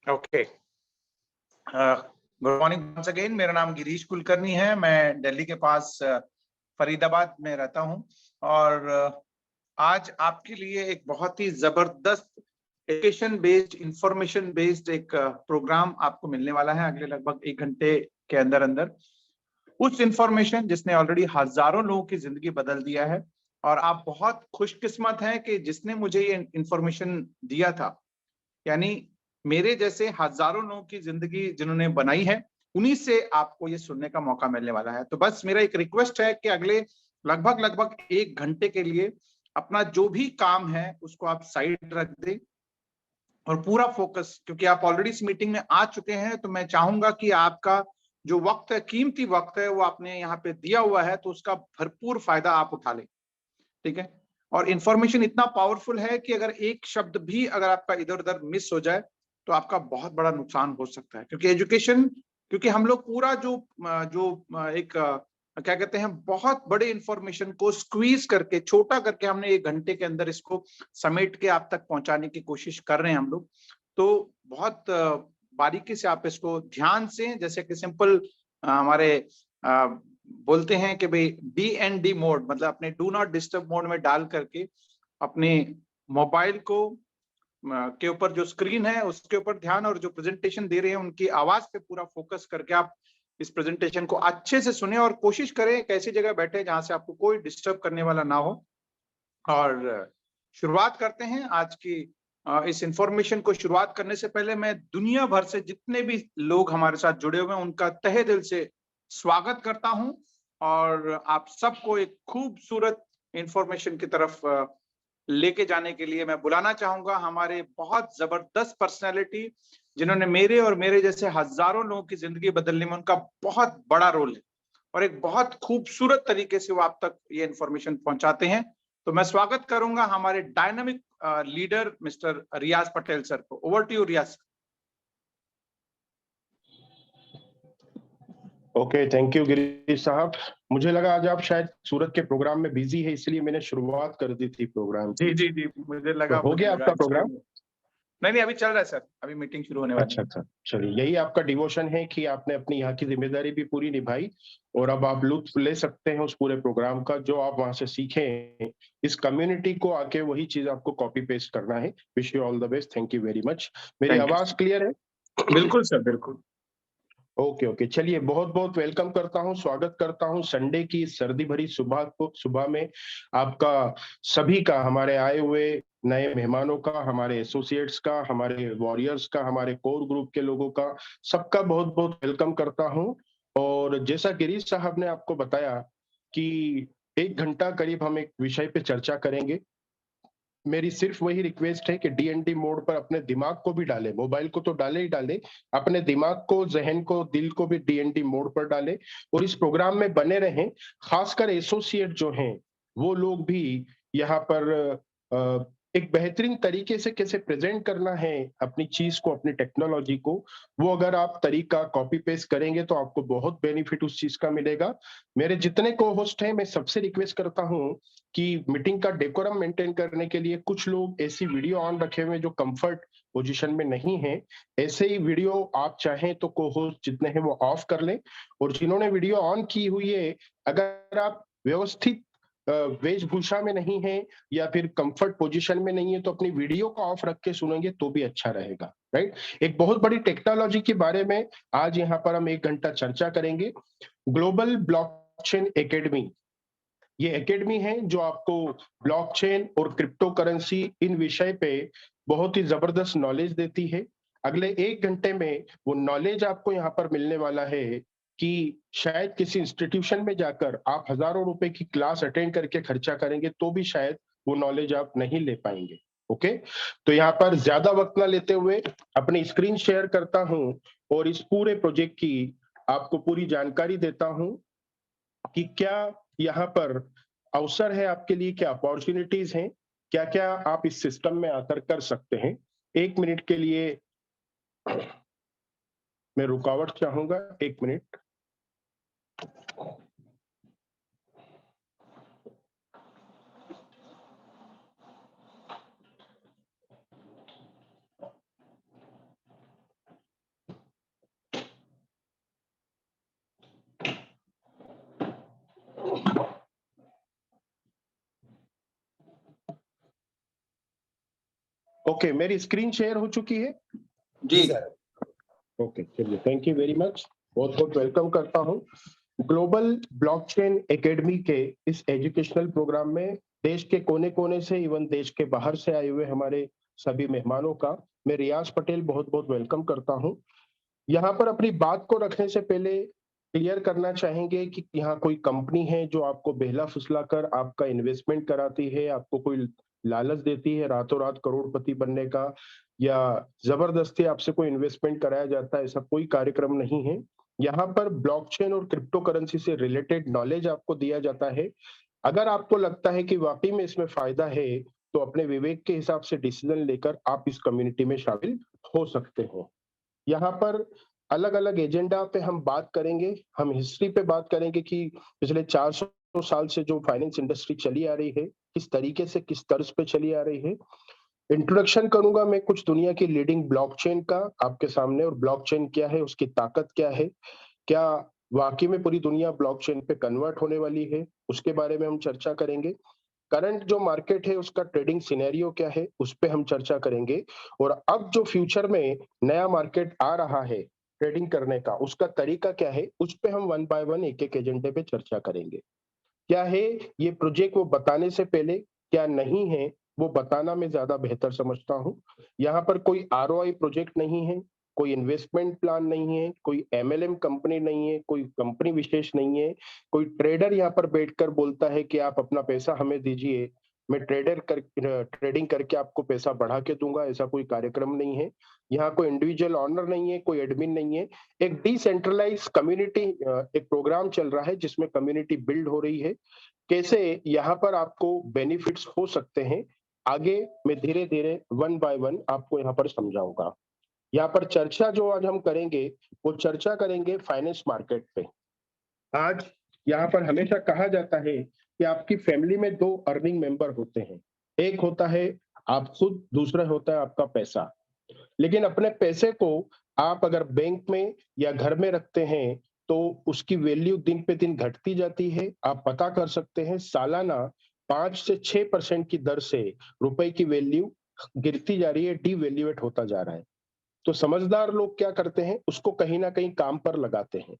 Okay, good morning once again. मेरा नाम गिरीश कुलकर्णी है। मैं दिल्ली के पास फरीदाबाद में रहता हूं और आज आपके लिए एक बहुत ही जबरदस्त एजुकेशन बेस्ड, इंफॉर्मेशन बेस्ड एक प्रोग्राम आपको मिलने वाला है अगले लगभग 1 घंटे के अंदर अंदर। उस इंफॉर्मेशन जिसने ऑलरेडी हजारों लोगों की जिंदगी बदल दिया है, और आप बहुत खुशकिस्मत हैं कि जिसने मुझे ये इंफॉर्मेशन दिया था। यानी मेरे जैसे हजारों लोगों की जिंदगी जिन्होंने बनाई है, उन्हीं से आपको ये सुनने का मौका मिलने वाला है। तो बस मेरा एक रिक्वेस्ट है कि अगले लगभग लगभग 1 घंटे के लिए अपना जो भी काम है उसको आप साइड रख दें और पूरा फोकस, क्योंकि आप ऑलरेडी इस मीटिंग में आ चुके हैं, तो मैं चाहूंगा कि आपका जो वक्त है, कीमती वक्त है, वो आपने यहाँ पे दिया हुआ है, तो उसका भरपूर फायदा आप उठा लें। ठीक है। और इंफॉर्मेशन इतना पावरफुल है कि अगर एक शब्द भी अगर आपका इधर उधर मिस हो जाए तो आपका बहुत बड़ा नुकसान हो सकता है। क्योंकि एजुकेशन, क्योंकि हम लोग पूरा जो जो एक क्या कहते हैं, बहुत बड़े इंफॉर्मेशन को स्क्वीज करके, छोटा करके हमने 1 घंटे के अंदर इसको समेट के आप तक पहुंचाने की कोशिश कर रहे हैं हम लोग। तो बहुत बारीकी से आप इसको ध्यान से, जैसे कि सिंपल हमारे बोलते हैं कि भाई DND मोड, मतलब अपने डू नॉट डिस्टर्ब मोड में डाल करके अपने मोबाइल को के ऊपर जो स्क्रीन है उसके ऊपर ध्यान, और जो प्रेजेंटेशन दे रहे हैं उनकी आवाज पे पूरा फोकस करके आप इस प्रेजेंटेशन को अच्छे से सुने, और कोशिश करें एक ऐसी जगह बैठे जहां से आपको कोई डिस्टर्ब करने वाला ना हो। और शुरुआत करते हैं आज की इस इंफॉर्मेशन को। शुरुआत करने से पहले मैं दुनिया भर से जितने भी लोग हमारे साथ जुड़े हुए हैं उनका तहे दिल से स्वागत करता हूं, और आप सबको एक खूबसूरत इंफॉर्मेशन की तरफ लेके जाने के लिए मैं बुलाना चाहूंगा हमारे बहुत जबरदस्त पर्सनैलिटी, जिन्होंने मेरे और मेरे जैसे हजारों लोगों की जिंदगी बदलने में उनका बहुत बड़ा रोल है, और एक बहुत खूबसूरत तरीके से वो आप तक ये इंफॉर्मेशन पहुंचाते हैं। तो मैं स्वागत करूंगा हमारे dynamic leader mister Riyaz Patel sir को। Over to you Riyaz. Okay, thank you Girish साहब। मुझे लगा आज आप शायद सूरत के प्रोग्राम में बिजी है, इसलिए मैंने शुरुआत कर दी थी प्रोग्राम की। जी जी जी, मुझे लगा, तो हो गया आपका प्रोग्राम? नहीं, अभी चल रहा है सर, अभी मीटिंग शुरू होने वाली है। अच्छा, चलिए, यही आपका डिवोशन है कि आपने अपनी यहाँ की जिम्मेदारी भी पूरी निभाई और अब आप लुत्फ ले सकते हैं उस पूरे प्रोग्राम का। जो आप वहां से सीखे इस कम्युनिटी को आके वही चीज आपको कॉपी पेस्ट करना है। Wish you all the best. Thank you very much. मेरी आवाज क्लियर है? बिल्कुल सर, बिल्कुल। ओके, चलिए, बहुत बहुत वेलकम करता हूं, स्वागत करता हूं संडे की सर्दी भरी सुबह में आपका सभी का, हमारे आए हुए नए मेहमानों का, हमारे एसोसिएट्स का, हमारे वॉरियर्स का, हमारे कोर ग्रुप के लोगों का, सबका बहुत बहुत वेलकम करता हूं। और जैसा गिरीश साहब ने आपको बताया कि 1 घंटा करीब हम एक विषय पे चर्चा करेंगे। मेरी सिर्फ वही रिक्वेस्ट है कि DND मोड पर अपने दिमाग को भी डाले, मोबाइल को तो डाले ही डाले, अपने दिमाग को, जहन को, दिल को भी DND मोड पर डाले और इस प्रोग्राम में बने रहें। खासकर एसोसिएट जो हैं वो लोग भी यहाँ पर एक बेहतरीन तरीके से कैसे प्रेजेंट करना है अपनी चीज को, अपनी टेक्नोलॉजी को, वो अगर आप तरीका कॉपी पेस्ट करेंगे तो आपको बहुत बेनिफिट उस चीज का मिलेगा। मेरे जितने को होस्ट हैं मैं सबसे रिक्वेस्ट करता हूं कि मीटिंग का डेकोरम मेंटेन करने के लिए कुछ लोग ऐसी वीडियो ऑन रखे हुए जो कंफर्ट पोजीशन में नहीं है। ऐसे ही वीडियो आप चाहें तो को होस्ट जितने हैं वो ऑफ कर लें, और जिन्होंने वीडियो ऑन की हुई है, अगर आप व्यवस्थित वेशभूषा में नहीं है या फिर कंफर्ट पोजीशन में नहीं है तो अपनी वीडियो को ऑफ रख के सुनेंगे तो भी अच्छा रहेगा। राइट। एक बहुत बड़ी टेक्नोलॉजी के बारे में आज यहाँ पर हम 1 घंटा चर्चा करेंगे। ग्लोबल ब्लॉकचेन एकेडमी, ये एकेडमी है जो आपको ब्लॉकचेन और क्रिप्टो करेंसी इन विषय पे बहुत ही जबरदस्त नॉलेज देती है। अगले 1 घंटे में वो नॉलेज आपको यहाँ पर मिलने वाला है कि शायद किसी इंस्टीट्यूशन में जाकर आप हजारों रुपए की क्लास अटेंड करके खर्चा करेंगे तो भी शायद वो नॉलेज आप नहीं ले पाएंगे। ओके, तो यहाँ पर ज्यादा वक्त ना लेते हुए अपनी स्क्रीन शेयर करता हूं और इस पूरे प्रोजेक्ट की आपको पूरी जानकारी देता हूं कि क्या यहाँ पर अवसर है आपके लिए, क्या अपॉर्चुनिटीज हैं, क्या क्या आप इस सिस्टम में आकर कर सकते हैं। 1 मिनट के लिए मैं रुकावट चाहूंगा, 1 मिनट। ओके, मेरी स्क्रीन शेयर हो चुकी है? जी ओके, चलिए, थैंक यू वेरी मच। बहुत बहुत वेलकम करता हूँ ग्लोबल ब्लॉकचेन एकेडमी के इस एजुकेशनल प्रोग्राम में। देश के कोने कोने से, इवन देश के बाहर से आए हुए हमारे सभी मेहमानों का मैं रियाज पटेल बहुत बहुत वेलकम करता हूँ। यहाँ पर अपनी बात को रखने से पहले क्लियर करना चाहेंगे कि यहाँ कोई कंपनी है जो आपको बहला फुसला कर आपका इन्वेस्टमेंट कराती है, आपको कोई लालच देती है रातों रात करोड़पति बनने का, या जबरदस्ती आपसे कोई इन्वेस्टमेंट कराया जाता है, ऐसा कोई कार्यक्रम नहीं है। यहाँ पर ब्लॉकचेन और क्रिप्टो करेंसी से रिलेटेड नॉलेज आपको दिया जाता है। अगर आपको लगता है कि वाकई में इसमें फायदा है, तो अपने विवेक के हिसाब से डिसीजन लेकर आप इस कम्युनिटी में शामिल हो सकते हो। यहाँ पर अलग-अलग एजेंडा पे हम बात करेंगे। हम हिस्ट्री पे बात करेंगे कि पिछले 400 साल से जो फाइनेंस इंडस्ट्री चली आ रही है, किस तरीके से, किस तर्ज पे चली आ रही है। इंट्रोडक्शन करूंगा मैं कुछ दुनिया की लीडिंग ब्लॉकचेन का आपके सामने, और ब्लॉकचेन क्या है, उसकी ताकत क्या है, क्या वाकई में पूरी दुनिया ब्लॉकचेन पे कन्वर्ट होने वाली है, उसके बारे में हम चर्चा करेंगे। करंट जो मार्केट है उसका ट्रेडिंग सिनेरियो क्या है, उस पे हम चर्चा करेंगे। और अब जो फ्यूचर में नया मार्केट आ रहा है ट्रेडिंग करने का, उसका तरीका क्या है, उस पे हम वन बाय वन एक एक एजेंडे पे चर्चा करेंगे। क्या है ये प्रोजेक्ट, वो बताने से पहले क्या नहीं है वो बताना मैं ज्यादा बेहतर समझता हूँ। यहाँ पर कोई आरओआई प्रोजेक्ट नहीं है, कोई इन्वेस्टमेंट प्लान नहीं है, कोई एमएलएम कंपनी नहीं है, कोई कंपनी विशेष नहीं है, कोई ट्रेडर यहाँ पर बैठकर बोलता है कि आप अपना पैसा हमें दीजिए, मैं ट्रेडिंग करके आपको पैसा बढ़ा के दूंगा, ऐसा कोई कार्यक्रम नहीं है। यहाँ कोई इंडिविजुअल ऑनर नहीं है, कोई एडमिन नहीं है। एक डिसेंट्रलाइज कम्युनिटी, एक प्रोग्राम चल रहा है जिसमें कम्युनिटी बिल्ड हो रही है। कैसे यहाँ पर आपको बेनिफिट्स हो सकते हैं, आगे मैं धीरे धीरे वन बाय वन आपको यहाँ पर समझाऊंगा। यहाँ पर चर्चा जो आज हम करेंगे, वो चर्चा करेंगे फाइनेंस मार्केट पे। आज यहाँ पर हमेशा कहा जाता है कि आपकी फैमिली में दो अर्निंग मेंबर होते हैं, एक होता है आप खुद, दूसरा होता है आपका पैसा। लेकिन अपने पैसे को आप अगर बैंक में या घर में रखते हैं, तो उसकी वैल्यू दिन पे दिन घटती जाती है। आप पता कर सकते हैं सालाना 5 से 6% की दर से रुपए की वैल्यू गिरती जा रही है, डिवैल्यूएट होता जा रहा है। तो समझदार लोग क्या करते हैं, उसको कहीं ना कहीं काम पर लगाते हैं।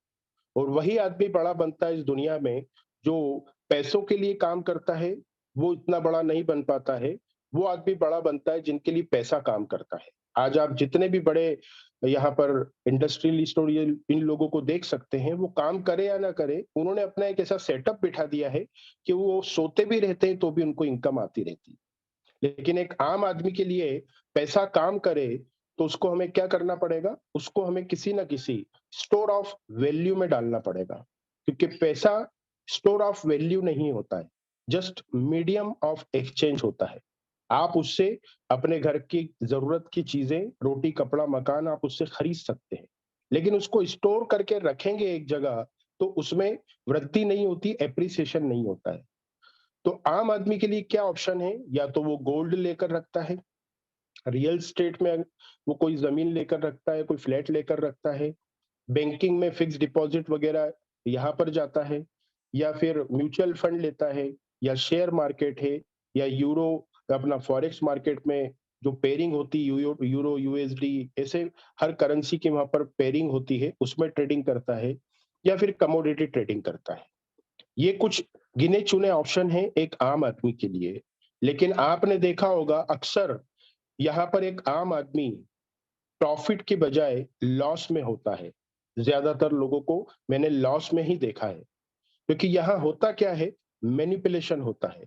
और वही आदमी बड़ा बनता है इस दुनिया में जो पैसों के लिए काम करता है, वो इतना बड़ा नहीं बन पाता है। वो आदमी बड़ा बनता है जिनके लिए पैसा काम करता है। आज आप जितने भी बड़े यहाँ पर इंडस्ट्रियलिस्ट और ये इन लोगों को देख सकते हैं, वो काम करे या ना करे, उन्होंने अपना एक ऐसा सेटअप बिठा दिया है कि वो सोते भी रहते हैं तो भी उनको इनकम आती रहती है। लेकिन एक आम आदमी के लिए पैसा काम करे, तो उसको हमें क्या करना पड़ेगा, उसको हमें किसी ना किसी स्टोर ऑफ वैल्यू में डालना पड़ेगा। क्योंकि पैसा स्टोर ऑफ वैल्यू नहीं होता है, जस्ट मीडियम ऑफ एक्सचेंज होता है। आप उससे अपने घर की जरूरत की चीजें, रोटी कपड़ा मकान, आप उससे खरीद सकते हैं। लेकिन उसको स्टोर करके रखेंगे एक जगह, तो उसमें वृद्धि नहीं होती, एप्रिसिएशन नहीं होता है। तो आम आदमी के लिए क्या ऑप्शन है, या तो वो गोल्ड लेकर रखता है, रियल स्टेट में वो कोई जमीन लेकर रखता है, कोई फ्लैट लेकर रखता है, बैंकिंग में फिक्स डिपॉजिट वगैरह यहाँ पर जाता है, या फिर म्यूचुअल फंड लेता है, या शेयर मार्केट है, या यूरो, अपना फॉरेक्स मार्केट में जो पेयरिंग होती है, यूरो यूएसडी, ऐसे हर करेंसी की वहां पर पेयरिंग होती है, उसमें ट्रेडिंग करता है, या फिर कमोडिटी ट्रेडिंग करता है। ये कुछ गिने चुने ऑप्शन हैं एक आम आदमी के लिए। लेकिन आपने देखा होगा अक्सर यहाँ पर एक आम आदमी प्रॉफिट की बजाय लॉस में होता है। ज्यादातर लोगों को मैंने लॉस में ही देखा है, क्योंकि यहाँ होता क्या है, मैनिपुलेशन होता है।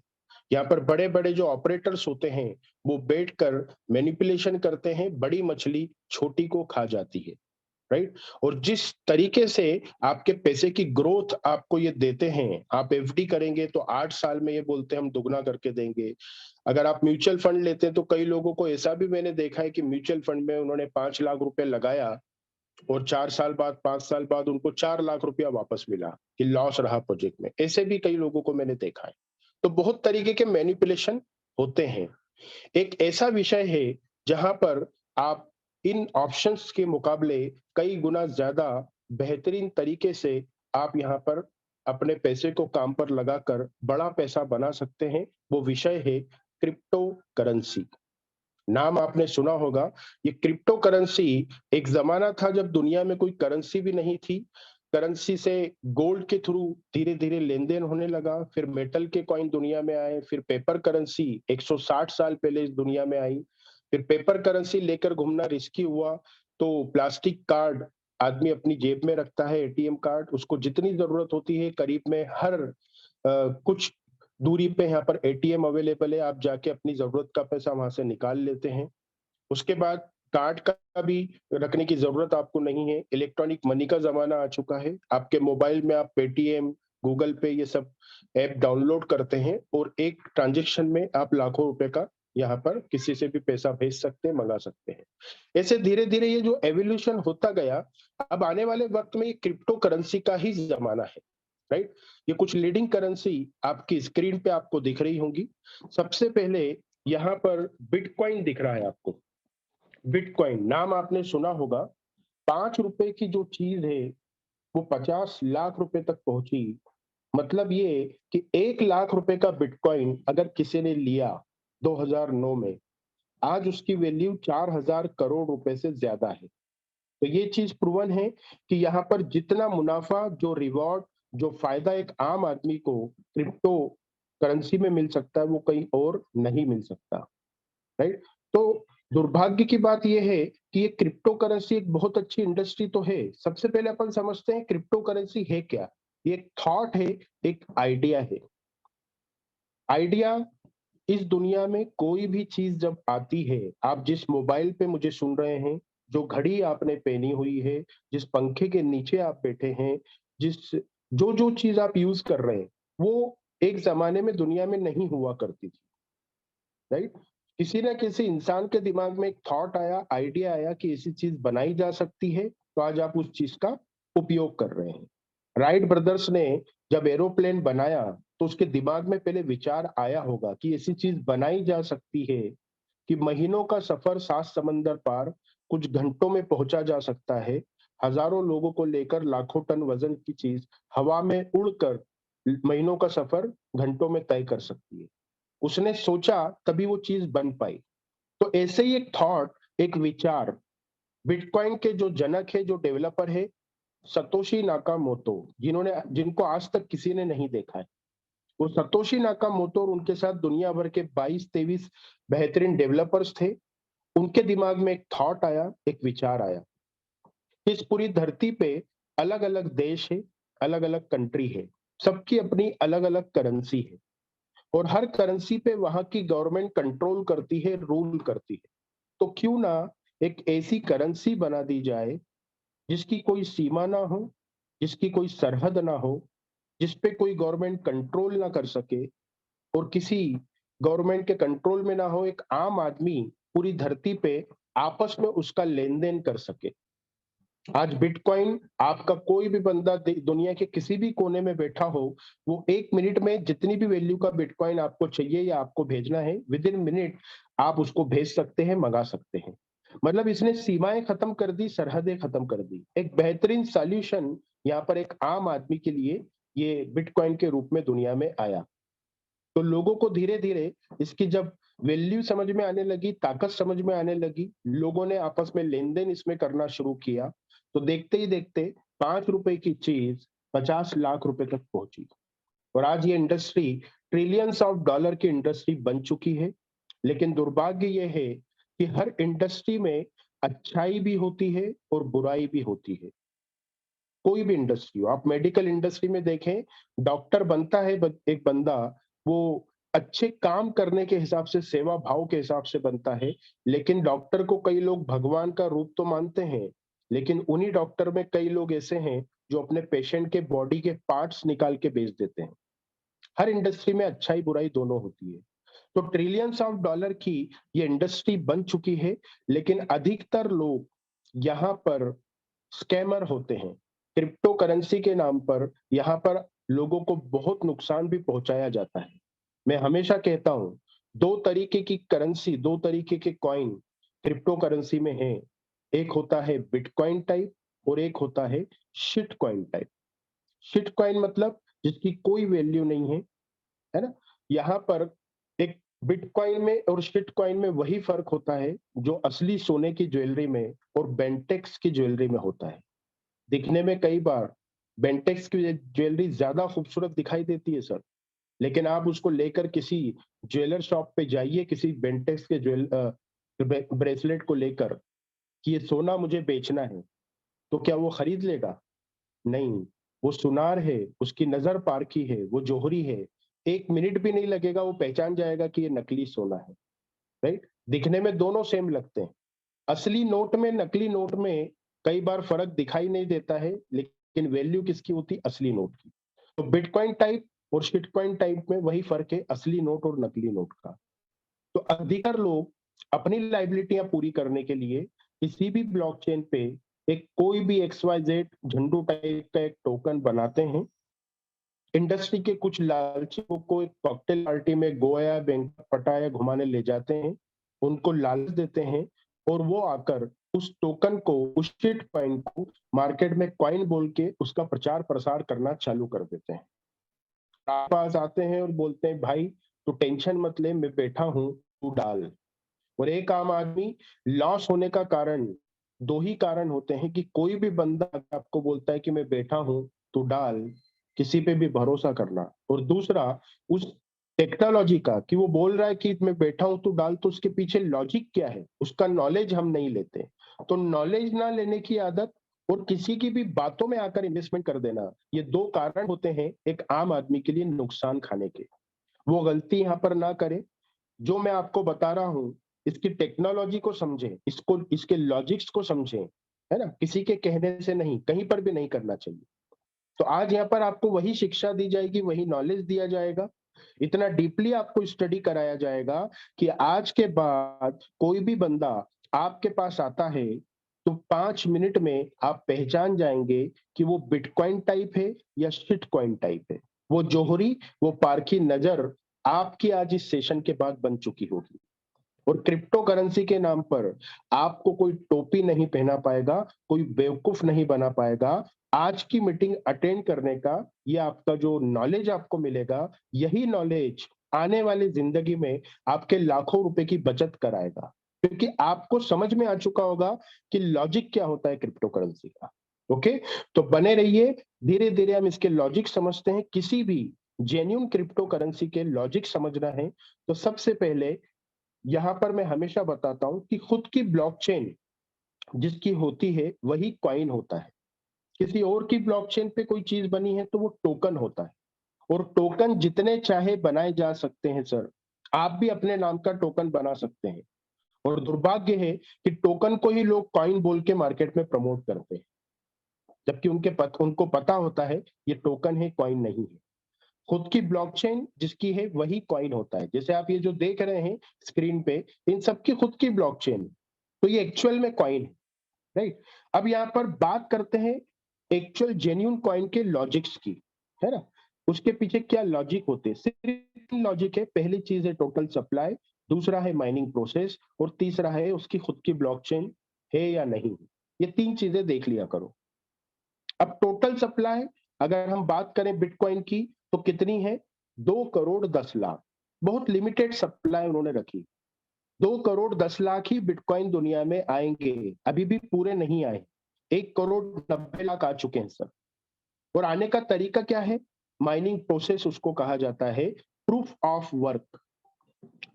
यहाँ पर बड़े बड़े जो ऑपरेटर्स होते हैं, वो बैठकर मैनिपुलेशन करते हैं, बड़ी मछली छोटी को खा जाती है, राइट। और जिस तरीके से आपके पैसे की ग्रोथ आपको ये देते हैं, आप एफडी करेंगे तो 8 साल में ये बोलते हैं हम दुगना करके देंगे। अगर आप म्यूचुअल फंड लेते हैं, तो कई लोगों को ऐसा भी मैंने देखा है कि म्यूचुअल फंड में उन्होंने 5 लाख रुपए लगाया, और 4 साल बाद, 5 साल बाद उनको 4 लाख रुपया वापस मिला कि लॉस रहा प्रोजेक्ट में। ऐसे भी कई लोगों को मैंने देखा है। तो बहुत तरीके के मैनिपुलेशन होते हैं। एक ऐसा विषय है जहां पर आप इन ऑप्शंस के मुकाबले कई गुना ज्यादा बेहतरीन तरीके से आप यहाँ पर अपने पैसे को काम पर लगाकर बड़ा पैसा बना सकते हैं। वो विषय है क्रिप्टो करेंसी। नाम आपने सुना होगा। ये क्रिप्टो करेंसी एक ज़माना था जब दुनिया में कोई करेंसी भी नहीं थी। करेंसी से गोल्ड के थ्रू धीरे-धीरे लेन-देन होने लगा, फिर मेटल के कॉइन दुनिया में आए, फिर पेपर करेंसी 160 साल पहले इस दुनिया में आई। फिर पेपर करेंसी लेकर घूमना रिस्की हुआ, तो प्लास्टिक कार्ड आदमी अपनी जेब में रखता है, एटीएम कार्ड, उसको जितनी ज़रूरत होती है करीब में हर कुछ दूरी पे यहाँ पर एटीएम अवेलेबल है, आप जाके अपनी ज़रूरत का पैसा वहाँ से निकाल लेते हैं। उसके बाद कार्ड का भी रखने की ज़रूरत आपको नहीं है, इलेक्ट्रॉनिक मनी का ज़माना आ चुका है। आपके मोबाइल में आप पेटीएम, गूगल पे ये सब ऐप डाउनलोड करते हैं और एक ट्रांज़ैक्शन में आप लाखों रुपए का यहाँ पर किसी से भी पैसा भेज सकते हैं, मँगा सकते हैं। ऐसे धीरे-धीरे ये जो एवोल्यूशन होता गया, अब आने वाले वक़्त में ये क्रिप्टो करेंसी का ही ज़माना है, राइट? ये कुछ लीडिंग करेंसी आपकी स्क्रीन पे आपको दिख रही होंगी। सबसे पहले यहाँ पर बिटकॉइन दिख रहा है आपको। बिटकॉइन नाम आपने सुना होगा। 5 रुपए की जो चीज़ है, वो 50 लाख रुपए तक पहुँची। मतलब ये कि 1 लाख रुपए का बिटकॉइन अगर किसी ने लिया 2009 में, आज उसकी वैल्यू 4,000 करोड़ रुपए से ज़्यादा है। तो ये चीज़ प्रूवन है कि यहाँ पर जितना मुनाफ़ा, जो रिवॉर्ड, जो फ़ायदा एक आम आदमी को क्रिप्टो करेंसी में मिल सकता है, वो कहीं और नहीं मिल सकता। राइट? तो दुर्भाग्य की बात ये है कि ये क्रिप्टो करेंसी एक बहुत अच्छी इंडस्ट्री तो है। सबसे पहले अपन समझते हैं क्रिप्टो करेंसी है क्या? ये एक थॉट है, एक आइडिया है। आइडिया इस दुनिया में कोई भी चीज़ जब आती है, आप जिस मोबाइल पे मुझे सुन रहे हैं, जो घड़ी आपने पहनी हुई है, जिस पंखे के नीचे आप बैठे हैं, जिस जो-जो चीज़ आप यूज़ कर रहे हैं, वो एक ज़माने में दुनिया में नहीं हुआ करती थी। राइट? किसी ना किसी इंसान के दिमाग में एक थॉट आया, आइडिया आया कि ऐसी चीज बनाई जा सकती है, तो आज आप उस चीज का उपयोग कर रहे हैं। राइट ब्रदर्स ने जब एरोप्लेन बनाया, तो उसके दिमाग में पहले विचार आया होगा कि ऐसी चीज बनाई जा सकती है कि महीनों का सफर 7 समंदर पार कुछ घंटों में पहुंचा जा सकता है। हजारों लोगों को लेकर लाखों टन वजन की चीज हवा में उड़कर महीनों का सफर घंटों में तय कर सकती है। उसने सोचा तभी वो चीज बन पाई। तो ऐसे ही एक थॉट, एक विचार, बिटकॉइन के जो जनक है, जो डेवलपर है, सतोशी नाकामोतो, जिन्होंने जिनको आज तक किसी ने नहीं देखा है। वो सतोशी नाकामोतो और उनके साथ दुनिया भर के 22-23 बेहतरीन डेवलपर्स थे। उनके दिमाग में एक थॉट आया, एक विचार आया। इस पूरी धरती पे अलग-अलग देश है, अलग-अलग कंट्री है। सबकी अपनी अलग-अलग करेंसी है। और हर करेंसी पे वहां की गवर्नमेंट कंट्रोल करती है, रूल करती है। तो क्यों ना एक ऐसी करेंसी बना दी जाए जिसकी कोई सीमा ना हो, जिसकी कोई सरहद ना हो, जिस पे कोई गवर्नमेंट कंट्रोल ना कर सके और किसी गवर्नमेंट के कंट्रोल में ना हो, एक आम आदमी पूरी धरती पे आपस में उसका लेन देन कर सके। आज बिटकॉइन आपका कोई भी बंदा दुनिया के किसी भी कोने में बैठा हो, वो 1 मिनट में जितनी भी वैल्यू का बिटकॉइन आपको चाहिए या आपको भेजना है, विद इन मिनट आप उसको भेज सकते हैं, मंगा सकते हैं। मतलब इसने सीमाएं खत्म कर दी, सरहदें खत्म कर दी। एक बेहतरीन सॉल्यूशन यहाँ पर एक आम आदमी के लिए ये बिटकॉइन के रूप में दुनिया में आया। तो लोगों को धीरे-धीरे इसकी जब वैल्यू समझ में आने लगी, ताकत समझ में आने लगी, लोगों ने आपस में लेन-देन इसमें करना शुरू किया, तो देखते ही देखते 5 रुपए की चीज़ 50 लाख रुपए तक पहुँची। और आज ये इंडस्ट्री ट्रिलियंस ऑफ डॉलर की इंडस्ट्री बन चुकी है। लेकिन दुर्भाग्य ये है कि हर इंडस्ट्री में अच्छाई भी होती है और बुराई भी होती है। कोई भी इंडस्ट्री हो, आप मेडिकल इंडस्ट्री में देखें, डॉक्टर बनता है एक बंदा, वो अच्छे काम करने के हिसाब से, सेवा भाव के हिसाब से बनता है। लेकिन डॉक्टर को कई लोग भगवान का रूप तो मानते हैं, लेकिन उन्हीं डॉक्टर में कई लोग ऐसे हैं जो अपने पेशेंट के बॉडी के पार्ट्स निकाल के बेच देते हैं। हर इंडस्ट्री में अच्छाई बुराई दोनों होती है। तो ट्रिलियंस ऑफ डॉलर की ये इंडस्ट्री बन चुकी है, लेकिन अधिकतर लोग यहाँ पर स्कैमर होते हैं। क्रिप्टो करेंसी के नाम पर यहाँ पर लोगों को बहुत नुकसान भी पहुंचाया जाता है। मैं हमेशा कहता हूँ, 2 तरीके की करेंसी, 2 तरीके के कॉइन क्रिप्टो करेंसी में हैं। एक होता है बिटकॉइन टाइप और एक होता है shit coin type. Shit coin मतलब जिसकी कोई वैल्यू नहीं है ना? यहाँ पर एक बिटकॉइन में और शिट कॉइन में वही फर्क होता है जो असली सोने की ज्वेलरी में और बेंटेक्स की ज्वेलरी में होता है। दिखने में कई बार बेंटेक्स की ज्वेलरी ज्यादा खूबसूरत दिखाई देती है सर, लेकिन आप उसको लेकर किसी ज्वेलर शॉप पे जाइए, किसी बेंटेक्स के ब्रेसलेट को लेकर कि ये सोना मुझे बेचना है, तो क्या वो खरीद लेगा? नहीं। वो सुनार है, उसकी नजर पारखी है, वो जोहरी है। 1 मिनट भी नहीं लगेगा, वो पहचान जाएगा कि ये नकली सोना है। राइट? दिखने में दोनों सेम लगते हैं। असली नोट में, नकली नोट में कई बार फर्क दिखाई नहीं देता है, लेकिन वैल्यू किसकी होती है? असली नोट की। तो बिटकॉइन टाइप और शिटकॉइन टाइप में वही फर्क है, असली नोट और नकली नोट का। तो अधिकतर लोग अपनी लाइबिलिटियां पूरी करने के लिए किसी भी ब्लॉकचेन पे एक कोई भी XYZ झंडू टाइप का एक टोकन बनाते हैं। इंडस्ट्री के कुछ लालचियों को एक कॉकटेल पार्टी में गोया, बैंकॉक, पटाया घुमाने ले जाते हैं, उनको लालच देते हैं और वो आकर उस टोकन को, उस शिट कॉइन को मार्केट में कॉइन बोल के उसका प्रचार प्रसार करना चालू कर देते हैं। पास आते हैं और बोलते हैं भाई तू टेंशन मत ले, मैं बैठा हूं, तू डाल। और एक आम आदमी लॉस होने का कारण, दो ही कारण होते हैं कि कोई भी बंदा आपको बोलता है कि मैं बैठा हूं तू डाल, किसी पे भी भरोसा करना। और दूसरा उस टेक्नोलॉजी का कि वो बोल रहा है कि मैं बैठा हूं तू डाल, तो उसके पीछे लॉजिक क्या है, उसका नॉलेज हम नहीं लेते। तो नॉलेज ना लेने की आदत और किसी की भी बातों में आकर इन्वेस्टमेंट कर देना, ये दो कारण होते हैं एक आम आदमी के लिए नुकसान खाने के। वो गलती यहाँ पर ना करे। जो मैं आपको बता रहा हूँ, इसकी टेक्नोलॉजी को समझें, इसको, इसके लॉजिक्स को समझें, है ना? किसी के कहने से नहीं, कहीं पर भी नहीं करना चाहिए। तो आज यहाँ पर आपको वही शिक्षा दी जाएगी, वही नॉलेज दिया जाएगा, इतना डीपली आपको स्टडी कराया जाएगा कि आज के बाद कोई भी बंदा आपके पास आता है तो 5 मिनट में आप पहचान जाएंगे कि वो बिटकॉइन टाइप है या शिट कॉइन टाइप है। वो जोहरी, वो पारखी नजर आपकी आज इस सेशन के बाद बन चुकी होगी। और क्रिप्टो करेंसी के नाम पर आपको कोई टोपी नहीं पहना पाएगा, कोई बेवकूफ नहीं बना पाएगा। आज की मीटिंग अटेंड करने का ये आपका जो नॉलेज आपको मिलेगा, यही नॉलेज आने वाली जिंदगी में आपके लाखों रुपए की बचत कराएगा, क्योंकि आपको समझ में आ चुका होगा कि लॉजिक क्या होता है क्रिप्टो करेंसी का। ओके, तो बने रहिए, धीरे धीरे हम इसके लॉजिक समझते हैं। किसी भी जेन्युइन क्रिप्टो करेंसी के लॉजिक समझना है तो सबसे पहले यहां पर मैं हमेशा बताता हूं कि खुद की ब्लॉकचेन जिसकी होती है वही कॉइन होता है। किसी और की ब्लॉकचेन पे कोई चीज बनी है तो वो टोकन होता है। और टोकन जितने चाहे बनाए जा सकते हैं सर, आप भी अपने नाम का टोकन बना सकते हैं। और दुर्भाग्य है कि टोकन को ही लोग कॉइन बोल के मार्केट में प्रमोट करते हैं, जबकि उनको पता होता है ये टोकन है, कॉइन नहीं है। खुद की ब्लॉकचेन जिसकी है वही कॉइन होता है। जैसे आप ये जो देख रहे हैं स्क्रीन पे, इन सबकी खुद की ब्लॉकचेन, तो ये एक्चुअल में कॉइन है। राइट? अब यहाँ पर बात करते हैं एक्चुअल जेन्युइन कॉइन के लॉजिक्स की, है ना? उसके पीछे क्या लॉजिक होते हैं? सिर्फ लॉजिक है। पहली चीज है टोटल सप्लाई, दूसरा है माइनिंग प्रोसेस और तीसरा है उसकी खुद की ब्लॉकचेन है या नहीं। ये तीन चीजें देख लिया करो। अब टोटल सप्लाई अगर हम बात करें बिटकॉइन की तो कितनी है? 2 करोड़ 10 लाख। बहुत लिमिटेड सप्लाई उन्होंने रखी। 2 करोड़ 10 लाख ही बिटकॉइन दुनिया में आएंगे, अभी भी पूरे नहीं आए। 1 करोड़ 90 लाख आ चुके हैं सर। और आने का तरीका क्या है? माइनिंग प्रोसेस उसको कहा जाता है, proof of work.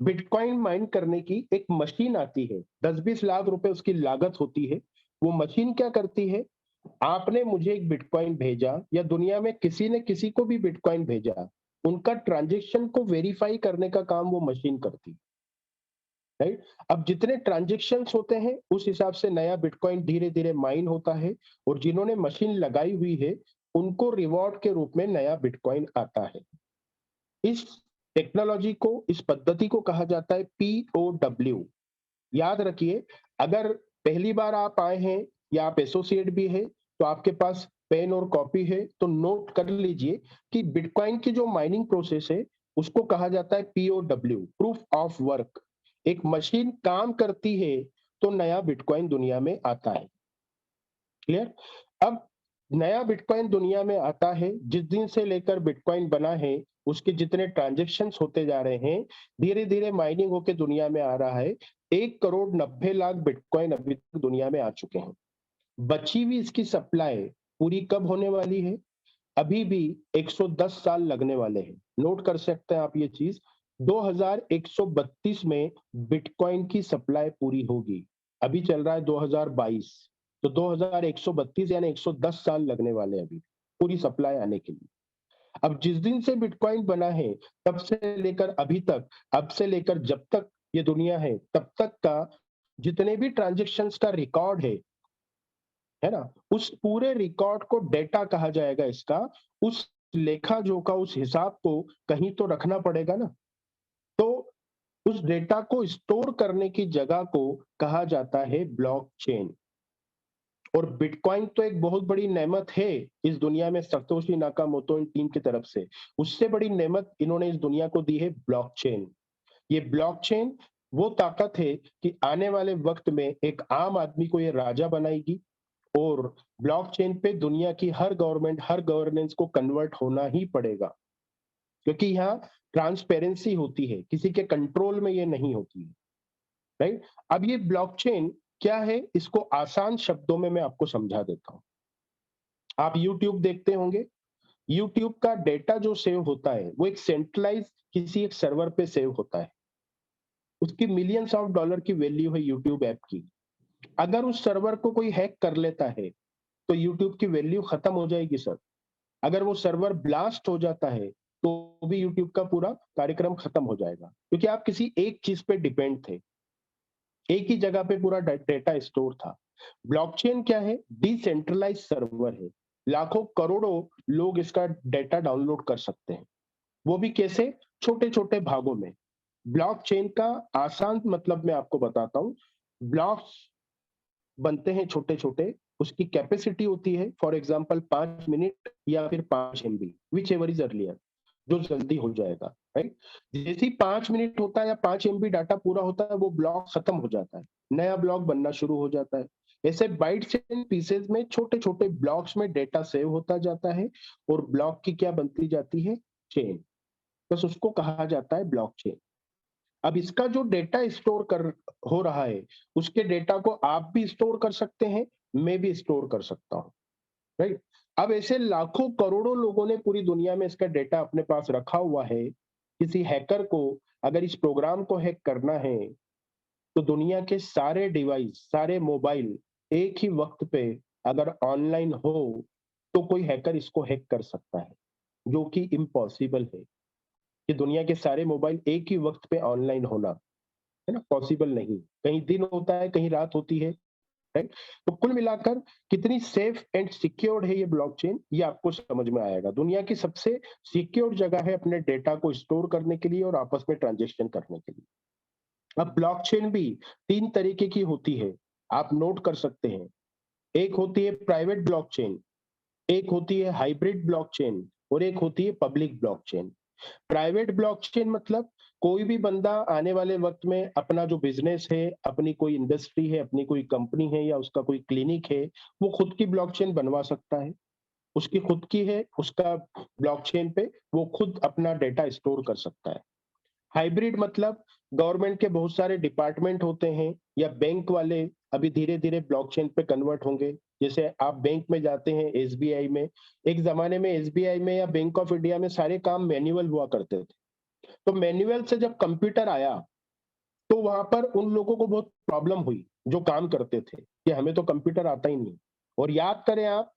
Bitcoin mine करने की एक मशीन आती है, 10-20 लाख रुपए उसकी लागत होती है। वो मशीन क्या करती है? आपने मुझे एक बिटकॉइन भेजा या दुनिया में किसी ने किसी को भी बिटकॉइन भेजा, उनका ट्रांजेक्शन को वेरीफाई करने का काम वो मशीन करती है। राइट? अब जितने ट्रांजेक्शन होते हैं उस हिसाब से नया बिटकॉइन धीरे धीरे माइन होता है और जिन्होंने मशीन लगाई हुई है उनको रिवॉर्ड के रूप में नया बिटकॉइन आता है। इस टेक्नोलॉजी को, इस पद्धति को कहा जाता है POW। याद रखिए, अगर पहली बार आप आए हैं या आप एसोसिएट भी है तो आपके पास पेन और कॉपी है तो नोट कर लीजिए कि बिटकॉइन की जो माइनिंग प्रोसेस है उसको कहा जाता है POW, प्रूफ ऑफ वर्क। एक मशीन काम करती है तो नया बिटकॉइन दुनिया में आता है। क्लियर? अब नया बिटकॉइन दुनिया में आता है, जिस दिन से लेकर बिटकॉइन बना है, उसके जितने ट्रांजैक्शंस होते जा रहे हैं, धीरे-धीरे माइनिंग होके दुनिया में आ रहा है। 1 करोड़ 90 लाख बिटकॉइन अभी तक दुनिया में आ चुके हैं। बची हुई इसकी सप्लाई पूरी कब होने वाली है? अभी भी 110 साल लगने वाले हैं। नोट कर सकते हैं आप ये चीज़, 2132 में बिटकॉइन की सप्लाई पूरी होगी। अभी चल रहा है 2022, तो 2132 यानी 110 साल लगने वाले हैं अभी, पूरी सप्लाई आने के लिए। अब जिस दिन से बिटकॉइन बना है, तब से लेकर अभी तक, अब से लेकर जब तक ये दुनिया है, तब तक का जितने भी ट्रांज़ैक्शंस का रिकॉर्ड है ना? उस पूरे रिकॉर्ड को डेटा कहा जाएगा इसका। उस लेखा-जोखा, उस हिसाब को कहीं तो रखना पड़ेगा ना। तो उस डेटा को स्टोर करने की जगह को कहा जाता है ब्लॉकचेन। और बिटकॉइन तो एक बहुत बड़ी नेमत है इस दुनिया में, सतोशी नाकामोटो टीम की तरफ से। उससे बड़ी नेमत इन्होंने इस दुनिया को दी है ब्लॉकचेन। ये ब्लॉकचेन वो ताकत है कि आने वाले वक्त में एक आम आदमी को ये राजा बनाएगी, और ब्लॉकचेन पे दुनिया की हर गवर्नमेंट, हर गवर्नेंस को कन्वर्ट होना ही पड़ेगा, क्योंकि यहाँ ट्रांसपेरेंसी होती है, किसी के कंट्रोल में ये नहीं होती है, राइट? अब ये ब्लॉकचेन क्या है, इसको आसान शब्दों में मैं आपको समझा देता हूँ। आप यूट्यूब देखते होंगे, यूट्यूब का डेटा जो सेव होता है, वो एक सेंट्रलाइज किसी एक सर्वर पे सेव होता है। उसकी मिलियंस ऑफ डॉलर की वैल्यू है यूट्यूब ऐप की। अगर उस सर्वर को कोई हैक कर लेता है, तो यूट्यूब की वैल्यू खत्म हो जाएगी सर। अगर वो सर्वर ब्लास्ट हो जाता है, तो भी यूट्यूब का पूरा कार्यक्रम खत्म हो जाएगा, क्योंकि आप किसी एक चीज पे डिपेंड थे, एक ही जगह पे पूरा डेटा स्टोर था। ब्लॉकचेन क्या है? डिसेंट्रलाइज सर्वर है। लाखों करोड़ों लोग इसका डेटा डाउनलोड कर सकते हैं। वो भी कैसे? छोटे छोटे भागों में। ब्लॉकचेन का आसान मतलब मैं आपको बताता हूँ। ब्लॉक्स बनते हैं छोटे छोटे, उसकी कैपेसिटी होती है फॉर एग्जांपल 5 मिनट या फिर 5 MB, which ever is earlier, जो जल्दी हो जाएगा, राइट? जैसे ही 5 मिनट होता है या 5 MB डाटा पूरा होता है, वो ब्लॉक खत्म हो जाता है, नया ब्लॉक बनना शुरू हो जाता है। ऐसे बाइट्स एंड पीसेस में छोटे छोटे ब्लॉक्स में डेटा सेव होता जाता है, और ब्लॉक की क्या बनती जाती है? चेन। बस उसको कहा जाता है ब्लॉकचेन। अब इसका जो डेटा स्टोर कर हो रहा है, उसके डेटा को आप भी स्टोर कर सकते हैं, मैं भी स्टोर कर सकता हूँ, राइट? अब ऐसे लाखों करोड़ों लोगों ने पूरी दुनिया में इसका डेटा अपने पास रखा हुआ है। किसी हैकर को अगर इस प्रोग्राम को हैक करना है, तो दुनिया के सारे डिवाइस, सारे मोबाइल एक ही वक्त पे अगर ऑनलाइन हो, तो कोई हैकर इसको हैक कर सकता है, जो कि इम्पॉसिबल है कि दुनिया के सारे मोबाइल एक ही वक्त पे ऑनलाइन होना, है ना? पॉसिबल नहीं। कहीं दिन होता है, कहीं रात होती है, राइट? तो कुल मिलाकर कितनी सेफ एंड सिक्योर्ड है ये ब्लॉकचेन, ये आपको समझ में आएगा। दुनिया की सबसे सिक्योर्ड जगह है अपने डेटा को स्टोर करने के लिए और आपस में ट्रांजैक्शन करने के लिए। अब ब्लॉकचेन भी 3 तरीके की होती है, आप नोट कर सकते हैं। एक होती है प्राइवेट ब्लॉकचेन, एक होती है हाइब्रिड ब्लॉकचेन, और एक होती है पब्लिक ब्लॉकचेन। प्राइवेट ब्लॉकचेन मतलब कोई भी बंदा आने वाले वक्त में अपना जो बिजनेस है, अपनी कोई इंडस्ट्री है, अपनी कोई कंपनी है या उसका कोई क्लिनिक है, वो खुद की ब्लॉकचेन बनवा सकता है। उसकी खुद की है, उसका ब्लॉकचेन पे वो खुद अपना डेटा स्टोर कर सकता है। हाइब्रिड मतलब गवर्नमेंट के बहुत सारे डिपार्टमेंट होते हैं या बैंक वाले अभी धीरे-धीरे ब्लॉकचेन पे कन्वर्ट होंगे। जैसे आप बैंक में जाते हैं एसबीआई में, एक ज़माने में एसबीआई में या बैंक ऑफ इंडिया में सारे काम मैन्युअल हुआ करते थे। तो मैन्युअल से जब कंप्यूटर आया, तो वहां पर उन लोगों को बहुत प्रॉब्लम हुई जो काम करते थे, कि हमें तो कंप्यूटर आता ही नहीं। और याद करें आप,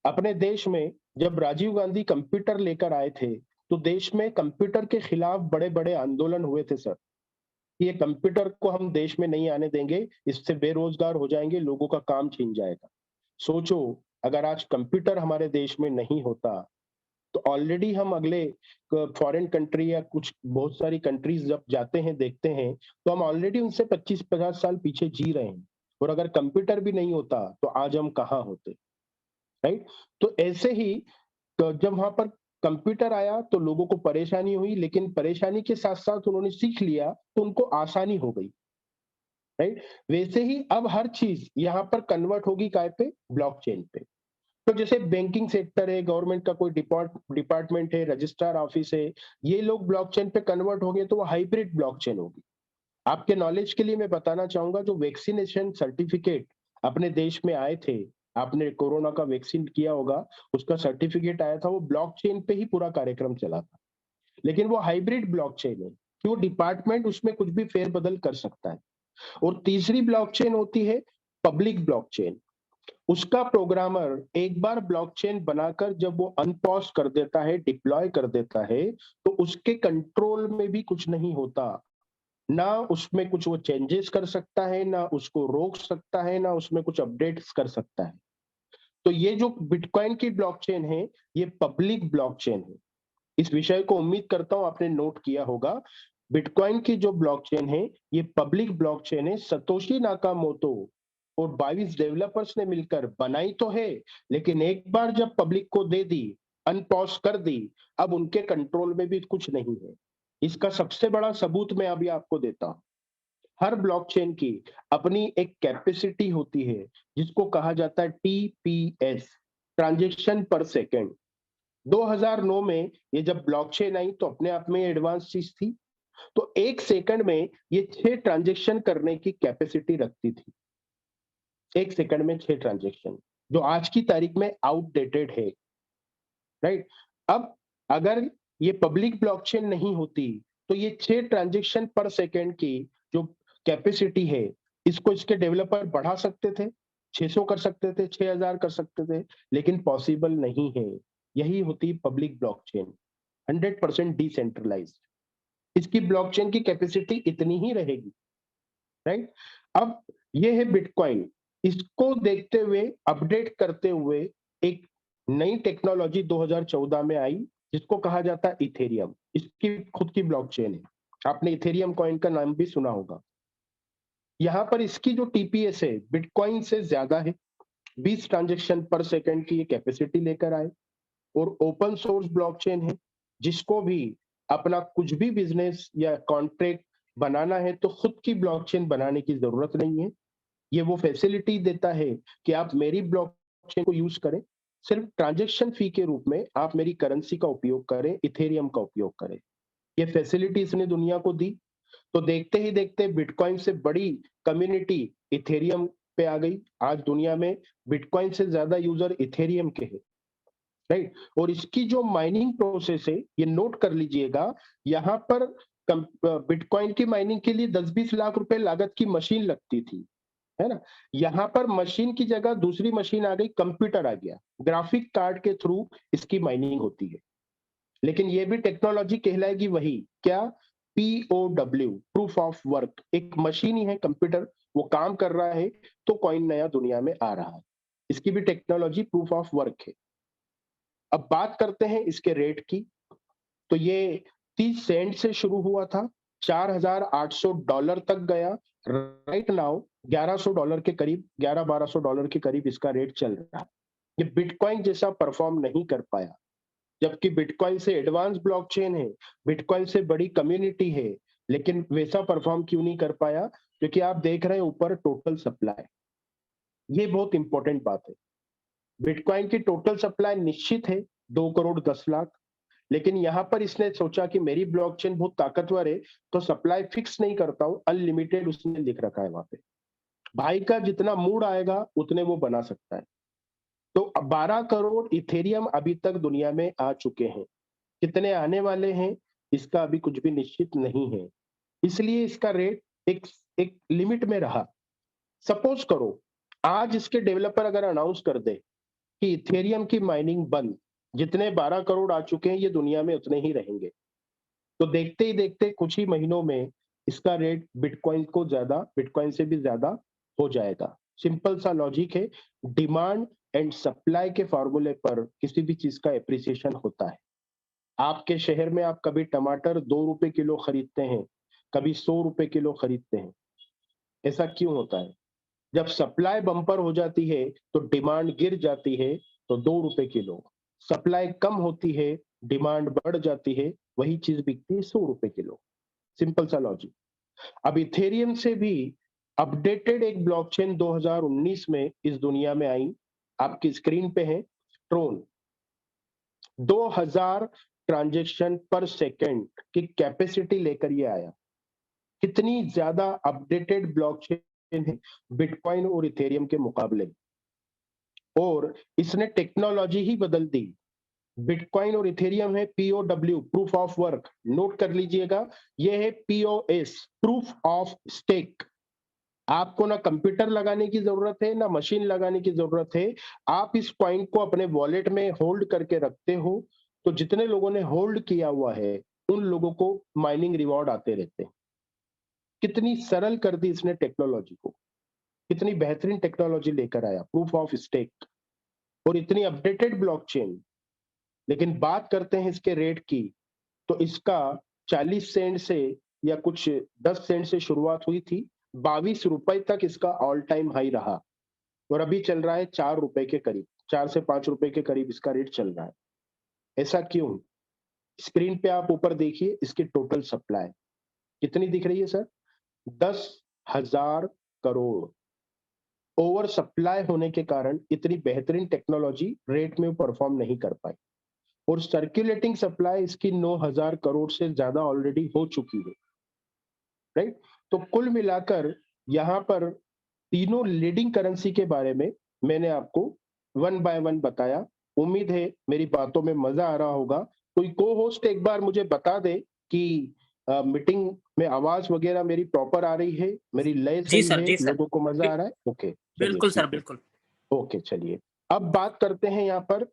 अपने देश में जब राजीव गांधी कंप्यूटर लेकर आए थे, तो देश में कंप्यूटर के खिलाफ बड़े बड़े आंदोलन हुए थे सर, कि ये कंप्यूटर को हम देश में नहीं आने देंगे, इससे बेरोजगार हो जाएंगे, लोगों का काम छीन जाएगा। सोचो, अगर आज कंप्यूटर हमारे देश में नहीं होता, तो ऑलरेडी हम अगले फॉरेन कंट्री या कुछ बहुत सारी कंट्रीज जब जाते हैं, देखते हैं, तो हम ऑलरेडी उनसे 25-50 साल पीछे जी रहे हैं। और अगर कंप्यूटर भी नहीं होता, तो आज हम कहाँ होते, राइट? तो ऐसे ही जब वहां पर कंप्यूटर आया, तो लोगों को परेशानी हुई, लेकिन परेशानी के साथ साथ उन्होंने सीख लिया, तो उनको आसानी हो गई, राइट? वैसे ही अब हर चीज यहाँ पर कन्वर्ट होगी काय पे? ब्लॉकचेन पे। तो जैसे बैंकिंग सेक्टर है, गवर्नमेंट का कोई डिपार्टमेंट है, रजिस्ट्रार ऑफिस है, ये लोग ब्लॉकचेन पे कन्वर्ट हो गए तो वो हाइब्रिड ब्लॉकचेन होगी। आपके नॉलेज के लिए मैं बताना चाहूंगा, जो वैक्सीनेशन सर्टिफिकेट अपने देश में आए थे, आपने कोरोना का वैक्सीन किया होगा, उसका सर्टिफिकेट आया था, वो ब्लॉकचेन पे ही पूरा कार्यक्रम चला था। लेकिन वो हाइब्रिड ब्लॉकचेन है कि वो डिपार्टमेंट उसमें कुछ भी फेरबदल कर सकता है। और तीसरी ब्लॉकचेन होती है पब्लिक ब्लॉकचेन। उसका प्रोग्रामर एक बार ब्लॉकचेन बनाकर जब वो अनपॉज कर देता है, डिप्लॉय कर देता है, तो उसके कंट्रोल में भी कुछ नहीं होता। ना उसमें कुछ वो चेंजेस कर सकता है, ना उसको रोक सकता है, ना उसमें कुछ अपडेट्स कर सकता है। तो ये जो बिटकॉइन की ब्लॉकचेन है, ये पब्लिक ब्लॉकचेन है। इस विषय को उम्मीद करता हूं आपने नोट किया होगा। बिटकॉइन की जो ब्लॉकचेन है, ये पब्लिक ब्लॉकचेन है। सतोशी नाकामोटो और 22 डेवलपर्स ने मिलकर बनाई तो है, लेकिन एक बार जब पब्लिक को दे दी, अनपॉज कर दी, अब उनके कंट्रोल में भी कुछ नहीं है। इसका सबसे बड़ा सबूत मैं अभी आपको देता हूं। हर ब्लॉकचेन की अपनी एक कैपेसिटी होती है, जिसको कहा जाता है टीपीएस, ट्रांजैक्शन पर सेकेंड। 2009 में ये जब ब्लॉकचेन आई तो अपने आप में एडवांस चीज थी। तो एक सेकंड में ये 6 ट्रांजैक्शन करने की कैपेसिटी रखती थी। एक सेकंड में 6 ट्रांजैक्शन, जो आज की तारीख में आउटडेटेड है। राइट। अब अगर ये पब्लिक ब्लॉकचेन नहीं होती, तो ये 6 ट्रांजैक्शन पर सेकंड की जो कैपेसिटी है, इसको इसके डेवलपर बढ़ा सकते थे, 600 कर सकते थे, 6000 कर सकते थे, लेकिन पॉसिबल नहीं है। यही होती पब्लिक ब्लॉकचेन, 100% डिसेंट्रलाइज्ड। इसकी ब्लॉकचेन की कैपेसिटी इतनी ही रहेगी। राइट। अब ये है बिटकॉइन। इसको देखते हुए, अपडेट करते हुए, एक नई टेक्नोलॉजी 2014 में आई, जिसको कहा जाता है इथेरियम। इसकी खुद की ब्लॉकचेन है। आपने इथेरियम कॉइन का नाम भी सुना होगा। यहां पर इसकी जो टीपीएस है, बिटकॉइन से ज्यादा है। 20 ट्रांजैक्शन पर सेकंड की ये कैपेसिटी लेकर आए। और ओपन सोर्स ब्लॉकचेन है, जिसको भी अपना कुछ भी बिजनेस या कॉन्ट्रैक्ट बनाना है तो खुद की ब्लॉकचेन बनाने की जरूरत नहीं है। ये वो फैसिलिटी देता है कि आप मेरी ब्लॉकचेन को यूज करें, सिर्फ ट्रांजैक्शन फी के रूप में आप मेरी करेंसी का उपयोग करें, इथेरियम का उपयोग करें। ये फैसिलिटी इसने दुनिया को दी। तो देखते ही देखते बिटकॉइन से बड़ी कम्युनिटी इथेरियम पे आ गई। आज दुनिया में बिटकॉइन से ज्यादा यूजर इथेरियम के हैं। राइट। और इसकी जो माइनिंग प्रोसेस है, ये नोट कर लीजिएगा। यहाँ पर बिटकॉइन की माइनिंग के लिए 10-20 लाख रुपए लागत की मशीन लगती थी, है ना। यहाँ पर मशीन की जगह दूसरी मशीन आ गई, कंप्यूटर आ गया, ग्राफिक कार्ड के थ्रू इसकी माइनिंग होती है। लेकिन ये भी टेक्नोलॉजी कहलाएगी वही क्या, पीओडब्ल्यू, प्रूफ ऑफ वर्क। एक मशीन ही है, कंप्यूटर, वो काम कर रहा है तो कॉइन नया दुनिया में आ रहा है। इसकी भी टेक्नोलॉजी प्रूफ ऑफ वर्क है। अब बात करते हैं इसके रेट की। तो ये 30 सेंट से शुरू हुआ था, $4800 तक गया। राइट नाउ $1100 के करीब, $1100-1200 के करीब इसका रेट चल रहा है। ये बिटकॉइन जैसा परफॉर्म नहीं कर पाया, जबकि बिटकॉइन से एडवांस ब्लॉकचेन है, बिटकॉइन से बड़ी कम्युनिटी है, लेकिन वैसा परफॉर्म क्यों नहीं कर पाया? क्योंकि आप देख रहे हैं ऊपर टोटल सप्लाई। ये बहुत इंपॉर्टेंट बात है। बिटकॉइन की टोटल सप्लाई निश्चित है 2,10,00,000, लेकिन यहां पर इसने सोचा कि मेरी ब्लॉकचेन बहुत ताकतवर है, तो सप्लाई फिक्स नहीं करता हूं, अनलिमिटेड उसने लिख रखा है वहां पे। भाई का जितना मूड आएगा उतने वो बना सकता है। तो 12 करोड़ इथेरियम अभी तक दुनिया में आ चुके हैं। कितने आने वाले हैं, इसका अभी कुछ भी निश्चित नहीं है। इसलिए इसका रेट एक एक लिमिट में रहा। सपोज करो आज इसके डेवलपर अगर अनाउंस कर दे कि इथेरियम की माइनिंग बंद, जितने 12 करोड़ आ चुके हैं ये दुनिया में उतने ही रहेंगे, तो देखते ही देखते कुछ ही महीनों में इसका रेट बिटकॉइन से भी ज्यादा हो जाएगा। सिंपल सा लॉजिक है। डिमांड एंड सप्लाई के फॉर्मूले पर किसी भी चीज का एप्रिसिएशन होता है। आपके शहर में आप कभी टमाटर 2 रुपए किलो खरीदते हैं, कभी 100 रुपए किलो खरीदते हैं। ऐसा क्यों होता है? जब सप्लाई बम्पर हो जाती है तो डिमांड गिर जाती है, तो 2 रुपए किलो। सप्लाई कम होती है, डिमांड बढ़ जाती है, वही चीज बिकती है 100 रुपए किलो। सिंपल सा लॉजिक। अब इथेरियम से भी अपडेटेड एक ब्लॉकचेन 2019 में इस दुनिया में आई, आपकी स्क्रीन पे है। ट्रोन 2000 ट्रांजैक्शन पर सेकंड की कैपेसिटी लेकर ये आया। कितनी ज्यादा अपडेटेड ब्लॉकचेन है बिटकॉइन और इथेरियम के मुकाबले, और इसने टेक्नोलॉजी ही बदल दी। बिटकॉइन और इथेरियम है POW, proof of work, note कर लीजिएगा। ये है POS, प्रूफ ऑफ स्टेक। आपको ना कंप्यूटर लगाने की जरूरत है ना मशीन लगाने की जरूरत है। आप इस पॉइंट को अपने वॉलेट में होल्ड करके रखते हो, तो जितने लोगों ने होल्ड किया हुआ है उन लोगों को माइनिंग रिवॉर्ड आते रहते हैं। कितनी सरल कर दी इसने टेक्नोलॉजी को, कितनी बेहतरीन टेक्नोलॉजी लेकर आया, प्रूफ ऑफ स्टेक और इतनी अपडेटेड ब्लॉकचेन। लेकिन बात करते हैं इसके रेट की, तो इसका 40 सेंट से या कुछ 10 सेंट से शुरुआत हुई थी, 22 रुपए तक इसका ऑल टाइम हाई रहा, और अभी चल रहा है 4 रुपए के करीब, 4 से 5 रुपए के करीब इसका रेट चल रहा है। ऐसा क्यों? स्क्रीन पे आप ऊपर देखिए, इसकी टोटल सप्लाई कितनी दिख रही है सर? 10,000 करोड़। ओवर सप्लाई होने के कारण इतनी बेहतरीन टेक्नोलॉजी रेट में परफॉर्म नहीं कर पाई, और सर्कुलेटिंग सप्लाई इसकी 9,000 करोड़ से ज्यादा ऑलरेडी हो चुकी है, राइट? तो कुल मिलाकर यहाँ पर तीनों लीडिंग करेंसी के बारे में मैंने आपको वन बाय वन बताया। उम्मीद है मेरी बातों में मजा आ रहा होगा। कोई को होस्ट एक बार मुझे बता दे कि मीटिंग में आवाज वगैरह मेरी प्रॉपर आ रही है, मेरी लय जी सही सर, है, जी सर। लोगों को मजा आ रहा है? ओके, चलिए बिल्कुल सर, ठीक है। बिल्कुल। ओके, चलिए अब बात करते हैं। यहाँ पर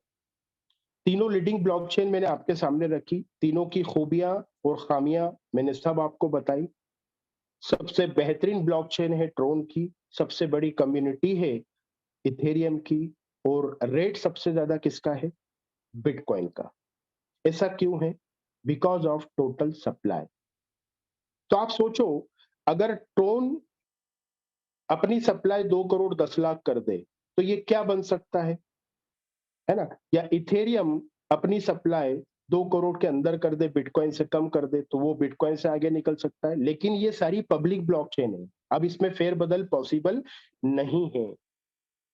तीनों लीडिंग ब्लॉकचेन मैंने आपके सामने रखी, तीनों की खूबियां और खामियां मैंने सब आपको बताई। सबसे बेहतरीन ब्लॉकचेन है ट्रोन की, सबसे बड़ी कम्युनिटी है इथेरियम की, और रेट सबसे ज्यादा किसका है? बिटकॉइन का। ऐसा क्यों है? Because of total supply. तो आप सोचो, अगर ट्रोन अपनी सप्लाई 2 करोड़ 10 लाख कर दे तो ये क्या बन सकता है ना? या इथेरियम अपनी सप्लाई 2 करोड़ के अंदर कर दे, बिटकॉइन से कम कर दे, तो वो बिटकॉइन से आगे निकल सकता है। लेकिन ये सारी पब्लिक ब्लॉकचेन है, अब इसमें फेरबदल पॉसिबल नहीं है।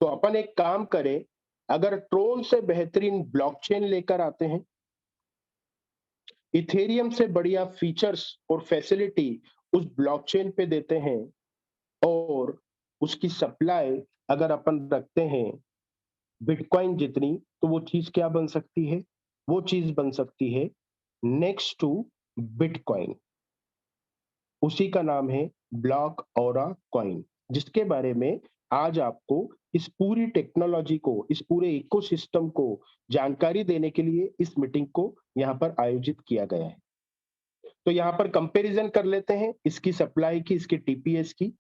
तो अपन एक काम करें, अगर ट्रोन से बेहतरीन ब्लॉकचेन लेकर आते हैं, इथेरियम से बढ़िया फीचर्स और फैसिलिटी उस ब्लॉकचेन पे देते हैं, और उसकी सप्लाई अगर अपन रखते हैं बिटकॉइन जितनी, तो वो चीज क्या बन सकती है? वो चीज बन सकती है नेक्स्ट टू बिटकॉइन। उसी का नाम है ब्लॉक औरा कॉइन, जिसके बारे में आज आपको इस पूरी टेक्नोलॉजी को, इस पूरे इकोसिस्टम को जानकारी देने के लिए इस मीटिंग को यहाँ पर आयोजित किया गया है। तो यहाँ पर कंपैरिजन कर लेते हैं इसकी सप्लाई की, इसकी टीपीएस की।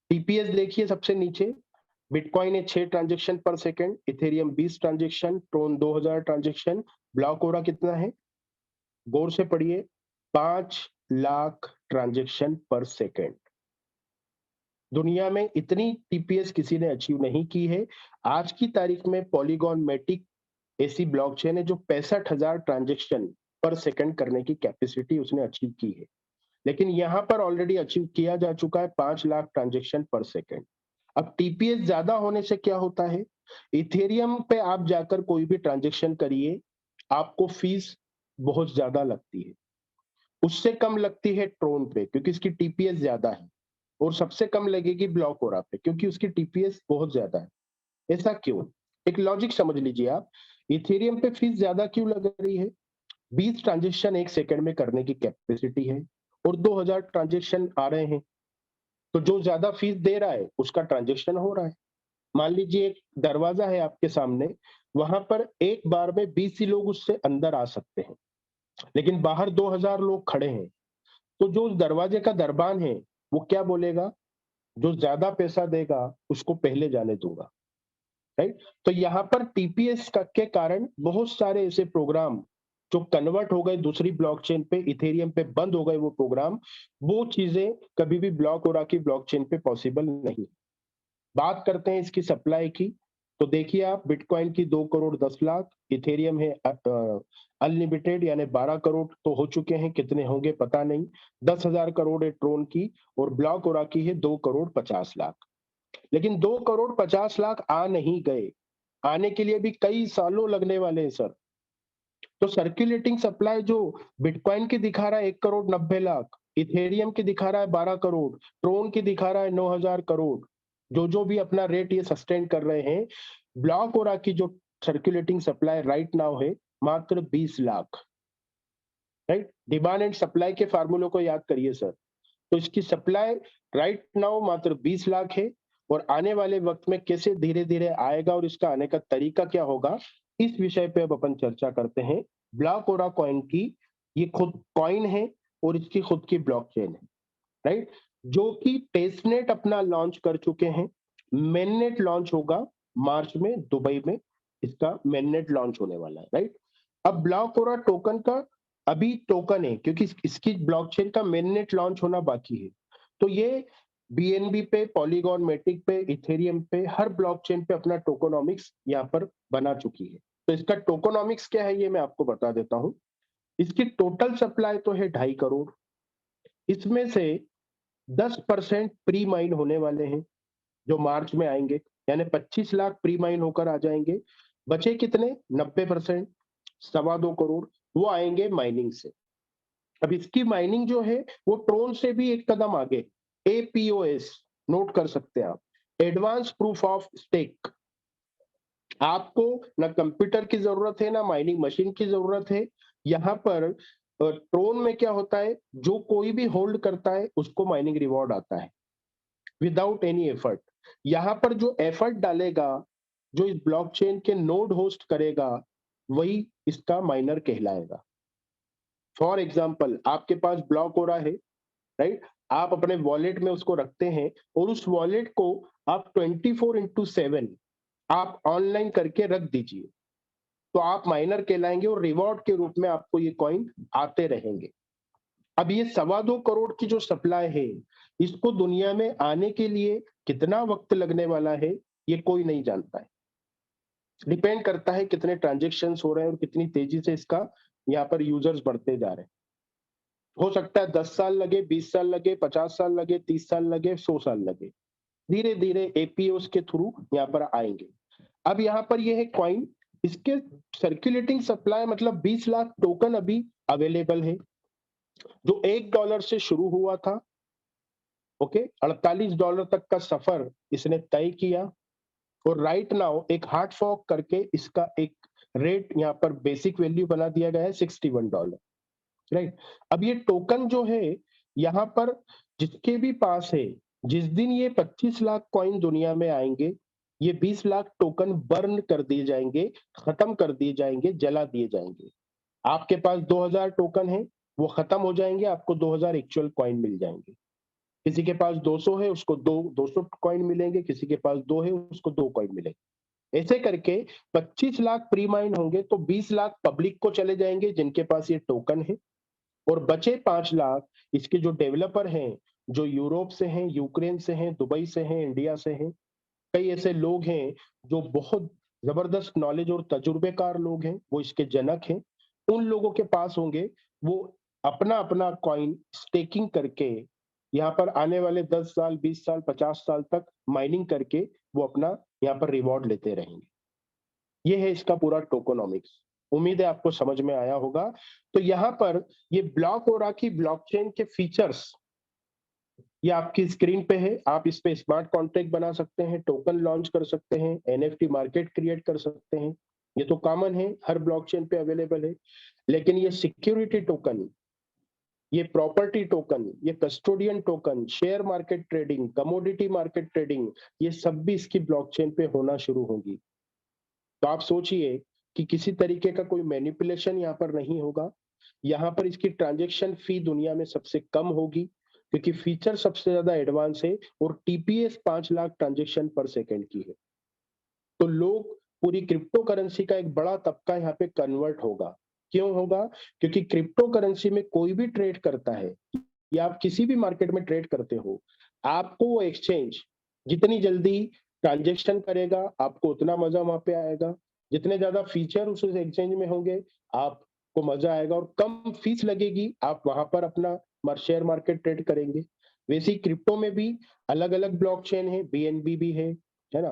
टीपीएस देखिए सबसे नीचे, बिटकॉइन है 6 transaction per second, Ethereum 20 transaction, Tron 2000 transaction, block ओरा कितना है? गौर से पढ़िए, 5 लाख ट्रांजेक्शन पर सेकंड। दुनिया में इतनी टीपीएस किसी ने अचीव नहीं की है। आज की तारीख में पॉलीगॉन मैटिक ऐसी ब्लॉकचेन है जो 65,000 ट्रांजेक्शन पर सेकंड करने की कैपेसिटी उसने अचीव की है। लेकिन यहां पर ऑलरेडी अचीव किया जा चुका है 5 लाख ट्रांजेक्शन पर सेकंड। अब टीपीएस ज्यादा होने से क्या होता है? इथेरियम पे आप जाकर कोई भी ट्रांजेक्शन करिए, आपको फीस बहुत ज्यादा लगती है। उससे कम लगती है ट्रोन पे क्योंकि इसकी टीपीएस ज्यादा है, और सबसे कम लगेगी ब्लॉक ओरा पे क्योंकि उसकी टीपीएस बहुत ज्यादा है। ऐसा क्यों? एक लॉजिक समझ लीजिए आप, इथेरियम पे फीस ज्यादा क्यों लग रही है? 20 ट्रांजेक्शन एक सेकंड में करने की कैपेसिटी है और 2000 ट्रांजेक्शन आ रहे हैं, तो जो ज्यादा फीस दे रहा है उसका ट्रांजेक्शन हो रहा है। मान लीजिए एक दरवाजा है आपके सामने, वहां पर एक बार में 20 ही लोग उससे अंदर आ सकते हैं, लेकिन बाहर 2000 लोग खड़े हैं। तो जो उस दरवाजे का दरबान है वो क्या बोलेगा? जो ज्यादा पैसा देगा उसको पहले जाने दूंगा, राइट? तो यहाँ पर टीपीएस के कारण बहुत सारे ऐसे प्रोग्राम जो कन्वर्ट हो गए दूसरी ब्लॉकचेन पे, इथेरियम पे बंद हो गए वो प्रोग्राम, वो चीजें कभी भी ब्लॉक ओरा की ब्लॉकचेन पे पॉसिबल नहीं। बात करते हैं इसकी सप्लाई की, तो देखिए आप, बिटकॉइन की 2 करोड़ 10 लाख, इथेरियम है अनलिमिटेड यानी 12 करोड़ तो हो चुके हैं, कितने होंगे पता नहीं, 10,000 करोड़ है ट्रोन की, और ब्लॉक ओरा की है 2 करोड़ 50 लाख। लेकिन 2 करोड़ 50 लाख आ नहीं गए, आने के लिए भी कई सालों लगने वाले हैं सर। तो सर्कुलेटिंग सप्लाई जो बिटकॉइन की दिखा रहा है 1 करोड़ 90 लाख, इथेरियम की दिखा रहा है 12 करोड़, ट्रोन की दिखा रहा है 9,000 करोड़, जो भी अपना रेट ये सस्टेन कर रहे हैं, ब्लॉक ओरा की जो सर्कुलेटिंग सप्लाई राइट नाउ है मात्र 20 lakh, right? Demand and supply के फार्मूले को याद करिए सर। तो इसकी सप्लाई राइट नाउ मात्र 20 लाख है, और आने वाले वक्त में कैसे धीरे धीरे आएगा और इसका आने का तरीका क्या होगा, इस विषय पे अब अपन चर्चा करते हैं। ब्लॉक ओरा कॉइन की ये खुद कॉइन है और इसकी खुद की ब्लॉकचेन है, राइट? जो कि टेस्टनेट अपना लॉन्च कर चुके हैं। मेननेट लॉन्च होगा मार्च में, दुबई में इसका मेननेट लॉन्च होने वाला है, राइट? अब ब्लॉक ओरा टोकन का अभी टोकन है, क्योंकि इसकी ब्लॉकचेन का मेननेट लॉन्च होना बाकी है। तो ये बीएनबी पे, पॉलीगॉन मेटिक पे, इथेरियम पे, हर ब्लॉकचेन पे अपना टोकोनॉमिक्स यहाँ पर बना चुकी है। तो इसका टोकोनॉमिक्स क्या है ये मैं आपको बता देता हूँ। इसकी टोटल सप्लाई तो है 2.5 करोड़, इसमें से 10% प्री माइन होने वाले हैं जो मार्च में आएंगे, यानी 25 लाख प्री माइन होकर आ जाएंगे। बचे कितने? 90%, 2.25 करोड़, वो आएंगे माइनिंग से। अब इसकी माइनिंग जो है वो ट्रोन से भी एक कदम आगे, एपीओएस नोट कर सकते हैं आप, एडवांस प्रूफ ऑफ स्टेक। आपको ना कंप्यूटर की जरूरत है ना माइनिंग मशीन की जरूरत है। यहाँ पर ट्रोन में क्या होता है, जो कोई भी होल्ड करता है उसको माइनिंग रिवॉर्ड आता है विदाउट एनी एफर्ट। यहाँ पर जो एफर्ट डालेगा, जो इस ब्लॉकचेन के नोड होस्ट करेगा, वही इसका माइनर कहलाएगा। फॉर एग्जाम्पल, आपके पास ब्लॉक हो रहा है, राइट? आप अपने वॉलेट में उसको रखते हैं और उस वॉलेट को आप 24/7 आप ऑनलाइन करके रख दीजिए, तो आप माइनर कहलाएंगे और रिवॉर्ड के रूप में आपको ये कॉइन आते रहेंगे। अब ये 2.25 करोड़ की जो सप्लाई है, इसको दुनिया में आने के लिए कितना वक्त लगने वाला है ये कोई नहीं जानता है। डिपेंड करता है कितने ट्रांजेक्शन्स हो रहे हैं और कितनी तेजी से इसका यहाँ पर यूजर्स बढ़ते जा रहे हैं। हो सकता है 10 साल लगे, 20 साल लगे, 50 साल लगे, 30 साल लगे, 100 साल लगे। धीरे धीरे एपीओस के थ्रू यहाँ पर आएंगे। अब यहाँ पर ये है कॉइन, इसके सर्कुलेटिंग सप्लाई मतलब 20 लाख टोकन अभी अवेलेबल है, जो $1 से शुरू हुआ था। ओके, $48 तक का सफर इसने तय किया, और राइट नाउ एक हार्ड फॉर्क करके इसका एक रेट यहाँ पर बेसिक वैल्यू बना दिया गया है $61, राइट? अब ये टोकन जो है यहाँ पर जिसके भी पास है, जिस दिन ये 25 लाख कॉइन दुनिया में आएंगे, ये 20 लाख टोकन बर्न कर दिए जाएंगे, खत्म कर दिए जाएंगे, जला दिए जाएंगे। आपके पास 2000 टोकन है, वो खत्म हो जाएंगे, आपको 2000 एक्चुअल कॉइन मिल जाएंगे। किसी के पास 200 है, उसको 200 कॉइन मिलेंगे, किसी के पास 2 है, उसको 2 कॉइन मिलेंगे। ऐसे करके 25 लाख प्री माइन होंगे, तो 20 लाख पब्लिक को चले जाएंगे जिनके पास ये टोकन है, और बचे 5 लाख इसके जो डेवलपर हैं, जो यूरोप से हैं, यूक्रेन से हैं, दुबई से हैं, इंडिया से हैं, कई ऐसे लोग हैं जो बहुत जबरदस्त नॉलेज और तजुर्बेकार लोग हैं, वो इसके जनक हैं। उन लोगों के पास होंगे, वो अपना अपना कॉइन स्टेकिंग करके यहाँ पर आने वाले 10 साल, 20 साल, 50 साल तक माइनिंग करके वो अपना यहाँ पर रिवॉर्ड लेते रहेंगे। ये है इसका पूरा टोकोनॉमिक्स। उम्मीद है आपको समझ में आया होगा। तो यहाँ पर ये ब्लॉक ओरा की ब्लॉकचेन के फीचर्स ये आपकी स्क्रीन पे है। आप इस पे स्मार्ट कॉन्ट्रैक्ट बना सकते हैं, टोकन लॉन्च कर सकते हैं, एनएफटी मार्केट क्रिएट कर सकते हैं। ये तो कॉमन है, हर ब्लॉकचेन पे अवेलेबल है। लेकिन ये सिक्योरिटी टोकन, ये प्रॉपर्टी टोकन, ये custodian token, share market trading, commodity market trading, ये सब भी इसकी ब्लॉकचेन पे होना शुरू होगी। तो आप सोचिए कि किसी तरीके का कोई मैनिपुलेशन यहाँ पर नहीं होगा। यहाँ पर इसकी ट्रांजैक्शन फी दुनिया में सबसे कम होगी, क्योंकि फीचर सबसे ज्यादा एडवांस है, और टीपीएस 5 लाख ट्रांजैक्शन पर सेकंड की है। तो लोग, पूरी क्रिप्टो करेंसी का एक बड़ा तबका यहाँ पे कन्वर्ट होगा। क्यों होगा? क्योंकि क्रिप्टो करेंसी में कोई भी ट्रेड करता है, या आप किसी भी मार्केट में ट्रेड करते हो, आपको वो एक्सचेंज जितनी जल्दी ट्रांजेक्शन करेगा, आपको उतना मजा वहां पे आएगा। जितने ज्यादा फीचर उस एक्सचेंज में होंगे, आपको मजा आएगा और कम फीस लगेगी, आप वहां पर अपना शेयर मार्केट ट्रेड करेंगे। वैसे ही क्रिप्टो में भी अलग अलग ब्लॉकचेन है, बीएनबी भी है ना,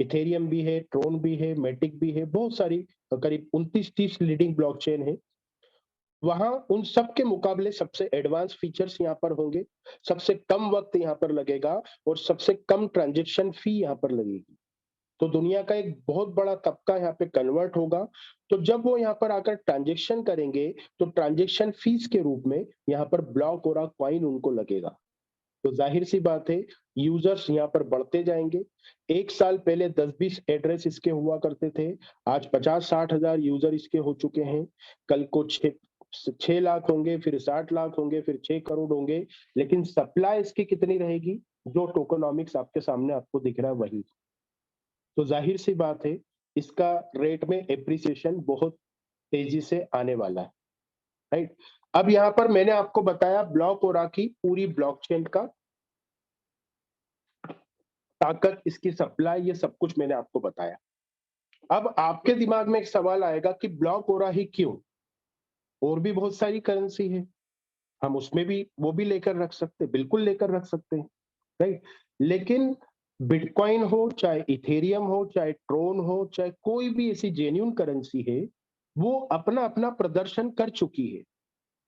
इथेरियम भी है, ट्रोन भी है, मैटिक भी है, बहुत सारी करीब 29-30 लीडिंग ब्लॉकचेन है। वहां उन सब के मुकाबले सबसे एडवांस फीचर्स यहाँ पर होंगे, सबसे कम वक्त यहाँ पर लगेगा और सबसे कम ट्रांजैक्शन फी यहाँ पर लगेगी। तो दुनिया का एक बहुत बड़ा तबका यहाँ पे कन्वर्ट होगा। तो जब वो यहाँ पर आकर ट्रांजैक्शन करेंगे तो ट्रांजैक्शन फीस के रूप में यहाँ पर ब्लॉक और कॉइन उनको लगेगा। तो जाहिर सी बात है यूजर्स यहाँ पर बढ़ते जाएंगे। एक साल पहले 10-20 एड्रेस इसके हुआ करते थे, आज 50-60 हजार यूजर इसके हो चुके हैं। कल को 6 लाख होंगे, फिर 60 लाख होंगे, फिर 6 करोड़ होंगे। लेकिन सप्लाई इसकी कितनी रहेगी? जो टोकनॉमिक्स आपके सामने आपको दिख रहा है वही। तो जाहिर सी बात है इसका रेट में एप्रिसिएशन बहुत तेजी से आने वाला है, राइट। अब यहाँ पर मैंने आपको बताया ब्लॉक ओरा की पूरी ब्लॉकचेन का ताकत, इसकी सप्लाई, ये सब कुछ मैंने आपको बताया। अब आपके दिमाग में एक सवाल आएगा कि ब्लॉक ओरा ही क्यों? और भी बहुत सारी करेंसी है, हम उसमें भी वो भी लेकर रख सकते, बिल्कुल लेकर रख सकते हैं, राइट। लेकिन बिटकॉइन हो, चाहे इथेरियम हो, चाहे ट्रोन हो, चाहे कोई भी ऐसी जेन्युइन करेंसी है, वो अपना अपना प्रदर्शन कर चुकी है।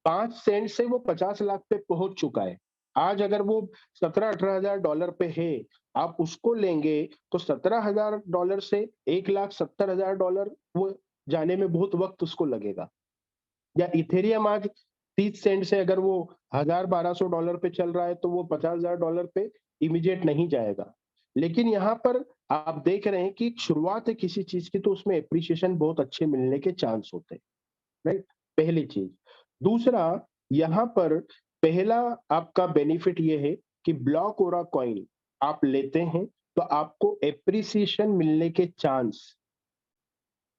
5 सेंट से वो 50 लाख पे पहुंच चुका है। आज अगर वो 17-18 हजार डॉलर पे है, आप उसको लेंगे तो $17,000 से $1,70,000 वो जाने में बहुत वक्त उसको लगेगा। या इथेरियम आज 30 सेंट से अगर वो $1,000-1,200 पे चल रहा है तो वो $50,000 पे इमीडिएट नहीं जाएगा। लेकिन यहाँ पर आप देख रहे हैं कि शुरुआत है किसी चीज की तो उसमें एप्रिसिएशन बहुत अच्छे मिलने के चांस होते हैं, राइट। पहली चीज। दूसरा, यहाँ पर पहला आपका बेनिफिट ये है कि ब्लॉक ओरा कॉइन आप लेते हैं तो आपको एप्रिसिएशन मिलने के चांस,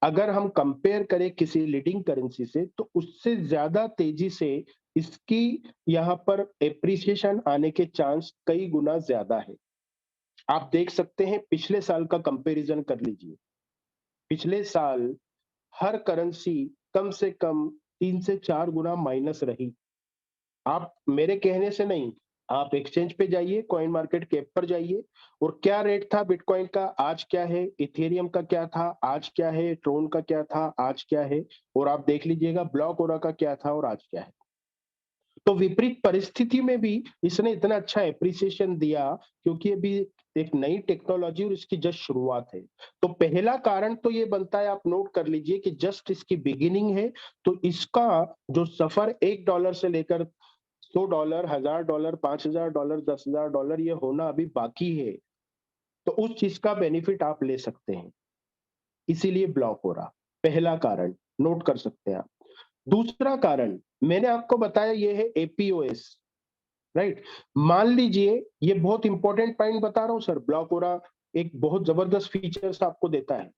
अगर हम कंपेयर करें किसी लीडिंग करेंसी से, तो उससे ज्यादा तेजी से इसकी यहाँ पर एप्रिसिएशन आने के चांस कई गुना ज्यादा है। आप देख सकते हैं पिछले साल का कंपैरिजन कर लीजिए। पिछले साल हर करेंसी कम से कम 3 से 4 गुना माइनस रही। आप मेरे कहने से नहीं, आप एक्सचेंज पे जाइए, कॉइन मार्केट कैप पर जाइए और क्या रेट था बिटकॉइन का, आज क्या है, इथेरियम का क्या था, आज क्या है, ट्रोन का क्या था, आज क्या है, और आप देख लीजिएगा ब्लॉक ओरा का क्या था और आज क्या है। तो विपरीत परिस्थिति में भी इसने इतना अच्छा एप्रिसिएशन दिया क्योंकि अभी एक नई टेक्नोलॉजी और इसकी जस्ट शुरुआत है। तो पहला कारण तो ये बनता है, आप नोट कर लीजिए कि जस्ट इसकी बिगिनिंग है। तो इसका जो सफर $1 से लेकर $100, $1,000, $5,000, $10,000 ये होना अभी बाकी है। तो उस चीज का बेनिफिट आप ले सकते हैं, इसीलिए ब्लॉक हो रहा। पहला कारण नोट कर सकते हैं आप। दूसरा कारण मैंने आपको बताया ये है एपीओएस, राइट। मान लीजिए, ये बहुत इंपॉर्टेंट पॉइंट बता रहा हूं सर, ब्लॉक हो रहा एक बहुत जबरदस्त फीचर्स आपको देता है।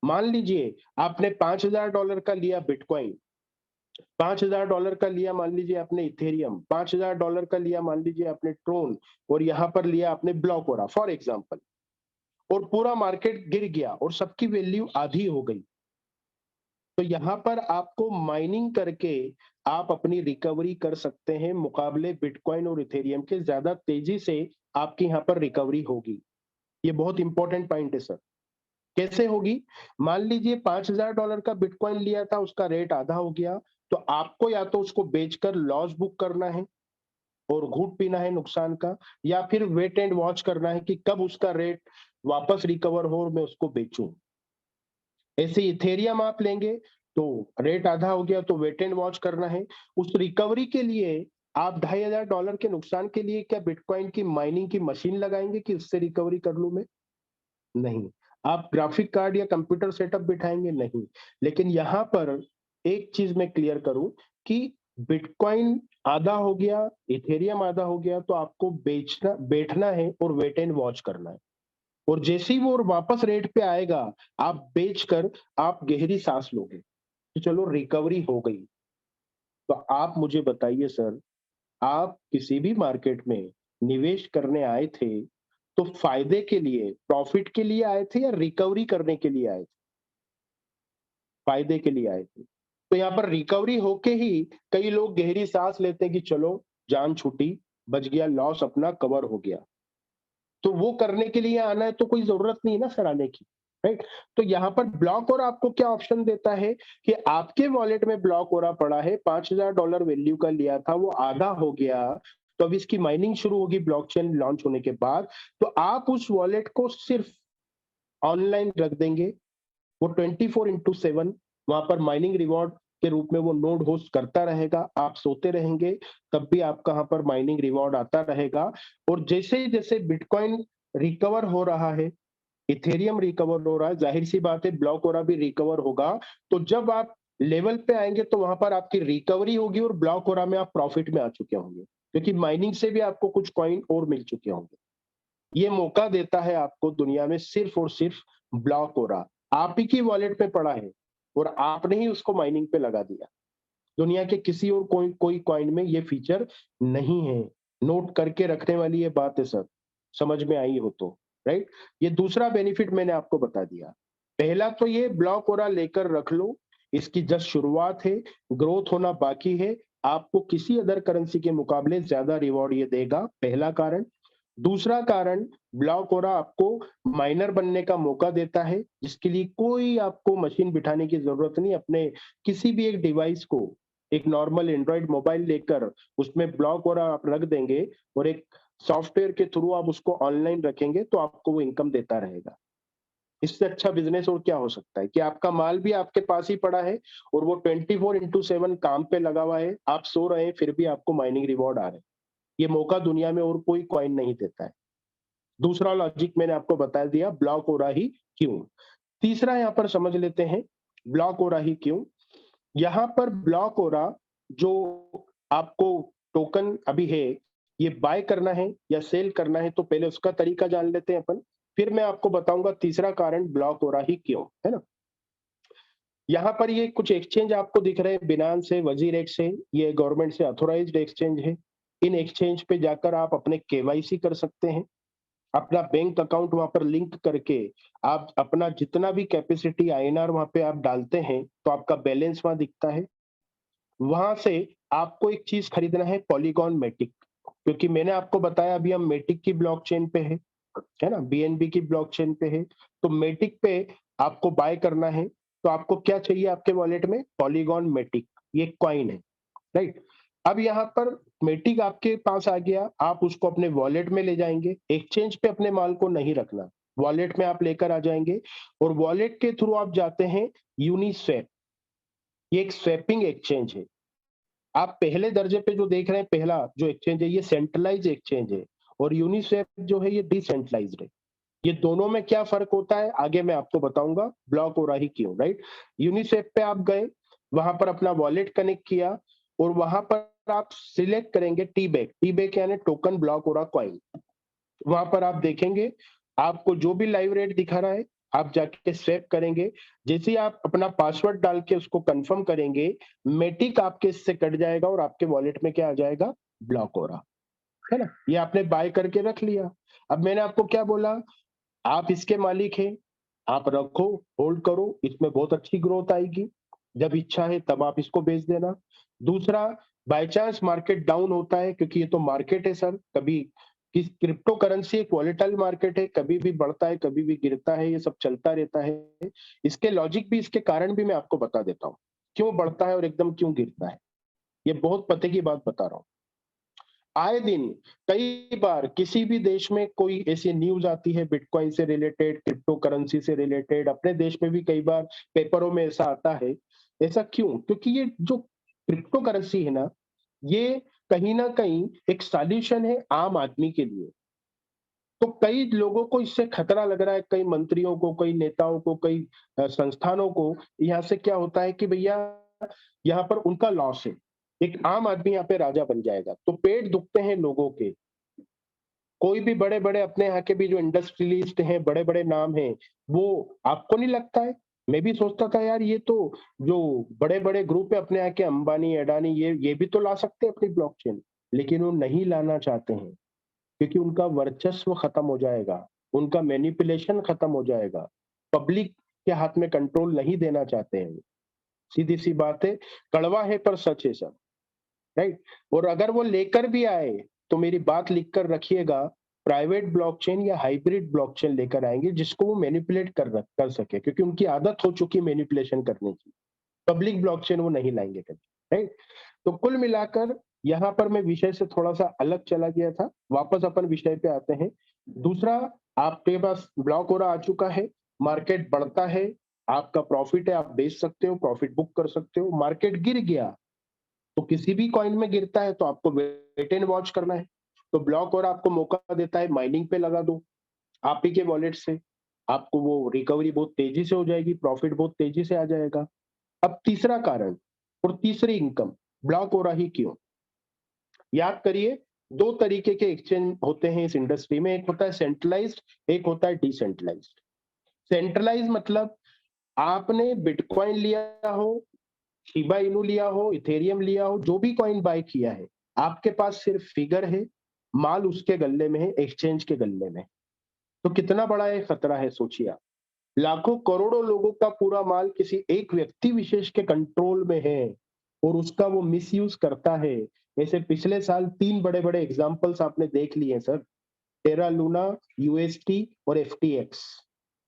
मान लीजिए आपने $5,000 का लिया बिटकॉइन, $5,000 का लिया मान लीजिए आपने इथेरियम, $5,000 का लिया मान लीजिए आपने ट्रोन, और यहां पर लिया आपने ब्लॉक हो रहा फॉर एग्जाम्पल, और पूरा मार्केट गिर गया और सबकी वैल्यू आधी हो गई। तो यहाँ पर आपको माइनिंग करके आप अपनी रिकवरी कर सकते हैं, मुकाबले बिटकॉइन और इथेरियम के ज्यादा तेजी से आपकी यहाँ पर रिकवरी होगी। ये बहुत इंपॉर्टेंट पॉइंट है सर। कैसे होगी? मान लीजिए $5,000 का बिटकॉइन लिया था, उसका रेट आधा हो गया, तो आपको या तो उसको बेचकर लॉस बुक करना है और घूट पीना है नुकसान का, या फिर वेट एंड वॉच करना है कि कब उसका रेट वापस रिकवर हो और मैं उसको बेचूं। ऐसे इथेरियम आप लेंगे तो रेट आधा हो गया तो वेट एंड वॉच करना है। उस रिकवरी के लिए आप $2,500 के नुकसान के लिए क्या बिटकॉइन की माइनिंग की मशीन लगाएंगे कि उससे रिकवरी कर लूं मैं? नहीं। आप ग्राफिक कार्ड या कंप्यूटर सेटअप बिठाएंगे? नहीं। लेकिन यहां पर एक चीज मैं क्लियर करूं कि बिटकॉइन आधा हो गया, इथेरियम आधा हो गया, तो आपको बेचना बैठना है और वेट एंड वॉच करना है। और जैसे ही वो वापस रेट पे आएगा, आप बेचकर आप गहरी सांस लोगे कि चलो रिकवरी हो गई। तो आप मुझे बताइए सर, आप किसी भी मार्केट में निवेश करने आए थे तो फायदे के लिए, प्रॉफिट के लिए आए थे या रिकवरी करने के लिए आए थे? फायदे के लिए आए थे। तो यहाँ पर रिकवरी होके ही कई लोग गहरी सांस लेते हैं कि चलो जान छूटी, बच गया, लॉस अपना कवर हो गया। तो वो करने के लिए आना है तो कोई जरूरत नहीं है ना सर आने की, राइट? तो यहाँ पर ब्लॉक और आपको क्या ऑप्शन देता है कि आपके वॉलेट में ब्लॉक हो रहा पड़ा है, $5000 वैल्यू का लिया था, वो आधा हो गया, तो अब इसकी माइनिंग शुरू होगी ब्लॉकचेन लॉन्च होने के बाद, तो आप उस वॉलेट को सिर्फ ऑनलाइन रख देंगे, वो 24/7 वहां पर माइनिंग रिवॉर्ड के रूप में वो नोड होस्ट करता रहेगा, आप सोते रहेंगे तब भी आपका यहाँ पर माइनिंग रिवॉर्ड आता रहेगा। और जैसे ही जैसे बिटकॉइन रिकवर हो रहा है, इथेरियम रिकवर हो रहा है, जाहिर सी बात है ब्लॉक हो रहा भी रिकवर होगा, तो जब आप लेवल पे आएंगे तो वहां पर आपकी रिकवरी होगी और ब्लॉक हो रहा में आप प्रॉफिट में आ चुके होंगे, क्योंकि माइनिंग से भी आपको कुछ कॉइन और मिल चुके होंगे। ये मौका देता है आपको दुनिया में सिर्फ और सिर्फ ब्लॉक हो रहा, आप ही की वॉलेट पे पड़ा है और आपने ही उसको माइनिंग पे लगा दिया। दुनिया के किसी और कोई कॉइन में ये फीचर नहीं है। नोट करके रखने वाली ये बात है सर, समझ में आई हो तो, राइट? ये दूसरा बेनिफिट मैंने आपको बता दिया। पहला तो ये ब्लॉक ओरा लेकर रख लो, इसकी जस्ट शुरुआत है, ग्रोथ होना बाकी है, आपको किसी अदर करेंसी के मुकाबले ज्यादा रिवॉर्ड ये देगा, पहला कारण। दूसरा कारण, ब्लॉक ओरा आपको माइनर बनने का मौका देता है, जिसके लिए कोई आपको मशीन बिठाने की जरूरत नहीं, अपने किसी भी एक डिवाइस को, एक नॉर्मल एंड्रॉइड मोबाइल लेकर उसमें ब्लॉक ओरा आप रख देंगे और एक सॉफ्टवेयर के थ्रू आप उसको ऑनलाइन रखेंगे तो आपको वो इनकम देता रहेगा। इससे अच्छा बिजनेस और क्या हो सकता है कि आपका माल भी आपके पास ही पड़ा है और वो 24/7 काम पे लगा हुआ है, आप सो रहे हैं फिर भी आपको माइनिंग रिवॉर्ड आ रहे हैं। ये मौका दुनिया में और कोई कॉइन नहीं देता है। दूसरा लॉजिक मैंने आपको बता दिया, ब्लॉक हो रहा ही क्यों। तीसरा यहाँ पर समझ लेते हैं, ब्लॉक हो रहा ही क्यों। यहाँ पर ब्लॉक हो रहा, जो आपको टोकन अभी है, ये बाय करना है या सेल करना है तो पहले उसका तरीका जान लेते हैं अपन, फिर मैं आपको बताऊंगा तीसरा कारण ब्लॉक हो रहा ही क्यों, है ना? यहाँ पर ये कुछ एक्सचेंज आपको दिख रहे हैं, बिनांस है, वजीरेक्स है, ये गवर्नमेंट से ऑथोराइज्ड एक्सचेंज है। इन एक्सचेंज पे जाकर आप अपने केवाईसी कर सकते हैं, अपना बैंक अकाउंट वहां पर लिंक करके आप अपना जितना भी कैपेसिटी आईएनआर वहां पे आप डालते हैं तो आपका बैलेंस वहां दिखता है। वहां से आपको एक चीज खरीदना है, पॉलीगॉन मेटिक, क्योंकि मैंने आपको बताया अभी हम मेटिक की ब्लॉकचेन पे है ना, बीएनबी की ब्लॉकचेन पे है, तो मेटिक पे आपको बाय करना है, तो आपको क्या चाहिए आपके वॉलेट में, पॉलीगॉन मेटिक, ये कॉइन है, राइट? अब यहाँ पर मेटिक आपके पास आ गया, आप उसको अपने वॉलेट में ले जाएंगे, एक्सचेंज पे अपने माल को नहीं रखना, वॉलेट में आप लेकर आ जाएंगे और वॉलेट के थ्रू आप जाते हैं यूनिस्वैप, ये एक स्वैपिंग एक्सचेंज है। आप पहले दर्जे पे जो देख रहे हैं, पहला जो एक्सचेंज है ये सेंट्रलाइज एक्सचेंज है और यूनिस्वैप जो है ये डिसेंट्रलाइज्ड है। ये दोनों में क्या फर्क होता है आगे मैं आपको बताऊंगा, ब्लॉक हो रहा ही क्यों, राइट? यूनिस्वैप पे आप गए, वहां पर अपना वॉलेट कनेक्ट किया और वहां पर आप सिलेक्ट करेंगे टी बैक यानी टोकन ब्लॉक हो रहा कॉइन। वहां पर आप देखेंगे आपको जो भी लाइव रेट दिखा रहा है, आप जाके स्वैप करेंगे, जैसे ही आप अपना पासवर्ड डाल के उसको कंफर्म करेंगे, मेटिक आपके इससे कट जाएगा और आपके वॉलेट में क्या आ जाएगा, ब्लॉक हो रहा, है ना? ये आपने बाय करके रख लिया। अब मैंने आपको क्या बोला, आप इसके मालिक हैं, आप रखो, होल्ड करो, इसमें बहुत अच्छी ग्रोथ आएगी, जब इच्छा है तब आप इसको बेच देना। दूसरा, बाय चांस मार्केट डाउन होता है, क्योंकि ये तो मार्केट है सर, कभी किस क्रिप्टो करेंसी एक वॉलेटाइल मार्केट है, कभी भी बढ़ता है कभी भी गिरता है, ये सब चलता रहता है। इसके लॉजिक भी, इसके कारण भी मैं आपको बता देता हूँ, क्यों बढ़ता है और एकदम क्यों गिरता है, ये बहुत पते की बात बता रहा हूँ। आए दिन कई बार किसी भी देश में कोई ऐसी न्यूज आती है बिटकॉइन से रिलेटेड, क्रिप्टो करेंसी से रिलेटेड, अपने देश में भी कई बार पेपरों में ऐसा आता है। ऐसा क्यों? क्योंकि ये जो क्रिप्टो करेंसी है ना, ये कहीं ना कहीं एक सॉल्यूशन है आम आदमी के लिए। तो कई लोगों को इससे खतरा लग रहा है, कई मंत्रियों को, कई नेताओं को, कई संस्थानों को, यहाँ से क्या होता है कि भैया यहाँ पर उनका लॉस है, एक आम आदमी यहाँ पे राजा बन जाएगा, तो पेट दुखते हैं लोगों के। कोई भी बड़े बड़े अपने यहाँ के भी जो इंडस्ट्रियलिस्ट हैं, बड़े बड़े नाम हैं, वो आपको नहीं लगता है? मैं भी सोचता था यार ये तो जो बड़े बड़े ग्रुप है अपने यहाँ के, अंबानी अडानी, ये भी तो ला सकते हैं अपनी ब्लॉकचेन, लेकिन वो नहीं लाना चाहते हैं, क्योंकि उनका वर्चस्व खत्म हो जाएगा, उनका मैनिपुलेशन खत्म हो जाएगा, पब्लिक के हाथ में कंट्रोल नहीं देना चाहते हैं। सीधी सी बात है, कड़वा है पर सच है सब, राइट? और अगर वो लेकर भी आए तो मेरी बात लिख कर रखिएगा, प्राइवेट ब्लॉकचेन या हाइब्रिड ब्लॉकचेन लेकर आएंगे जिसको वो मैनिपुलेट कर सके, क्योंकि उनकी आदत हो चुकी मैनिपुलेशन करने की। पब्लिक ब्लॉकचेन वो नहीं लाएंगे कभी, राइट। तो कुल मिलाकर यहाँ पर मैं विषय से थोड़ा सा अलग चला गया था, वापस अपन विषय पे आते हैं। दूसरा, आपके पास ब्लॉक हो रहा आ चुका है, मार्केट बढ़ता है, आपका प्रॉफिट है, आप बेच सकते हो, प्रॉफिट बुक कर सकते हो। मार्केट गिर गया तो किसी भी कॉइन में गिरता है तो आपको वेट एंड वॉच करना है। तो ब्लॉक और आपको मौका देता है, माइनिंग पे लगा दो आप ही के वॉलेट से, आपको वो रिकवरी बहुत तेजी से हो जाएगी, प्रॉफिट बहुत तेजी से आ जाएगा। अब तीसरा कारण और तीसरी इनकम, ब्लॉक हो रही क्यों? याद करिए, दो तरीके के एक्सचेंज होते हैं इस इंडस्ट्री में, एक होता है सेंट्रलाइज्ड, एक होता है डिसेंट्रलाइज्ड। सेंट्रलाइज मतलब आपने बिटकॉइन लिया हो, शिबा इनू लिया हो, इथेरियम लिया हो, जो भी कॉइन बाय किया है, आपके पास सिर्फ फिगर है, माल उसके गल्ले में है, एक्सचेंज के गल्ले में। तो कितना बड़ा ये खतरा है, सोचिए आप। लाखों करोड़ों लोगों का पूरा माल किसी एक व्यक्ति विशेष के कंट्रोल में है और उसका वो मिसयूज करता है। ऐसे पिछले साल 3 बड़े-बड़े एग्जांपल्स आपने देख लिए हैं सर, टेरा लूना, यूएसटी और एफटीएक्स।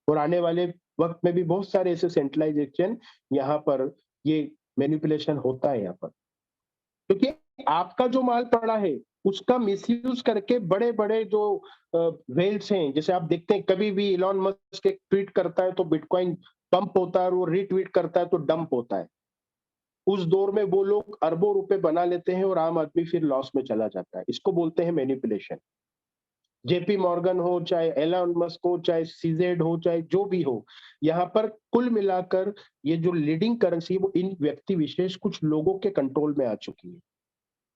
और आने वाले वक्त में भी बहुत सारे ऐसे सेंट्रलाइजेशन यहाँ पर ये मैनिपुलेशन होता है यहाँ पर, क्योंकि आपका जो माल पड़ा है उसका मिसयूज करके बड़े-बड़े जो वेल्स हैं, जैसे आप देखते हैं कभी भी इलॉन मस्क एक ट्वीट करता है तो बिटकॉइन पंप होता है और वो रीट्वीट करता है तो डंप होता है। उस दौर में वो लोग अरबों रुपए बना लेते हैं और आम आदमी फिर लॉस में चला जाता है। इसको बोलते हैं मैनिपुलेशन। जेपी मॉर्गन हो, चाहे एलन मस्क हो, चाहे सीजेड हो, चाहे जो भी हो, यहाँ पर कुल मिलाकर ये जो लीडिंग करेंसी है वो इन व्यक्ति विशेष कुछ लोगों के कंट्रोल में आ चुकी है।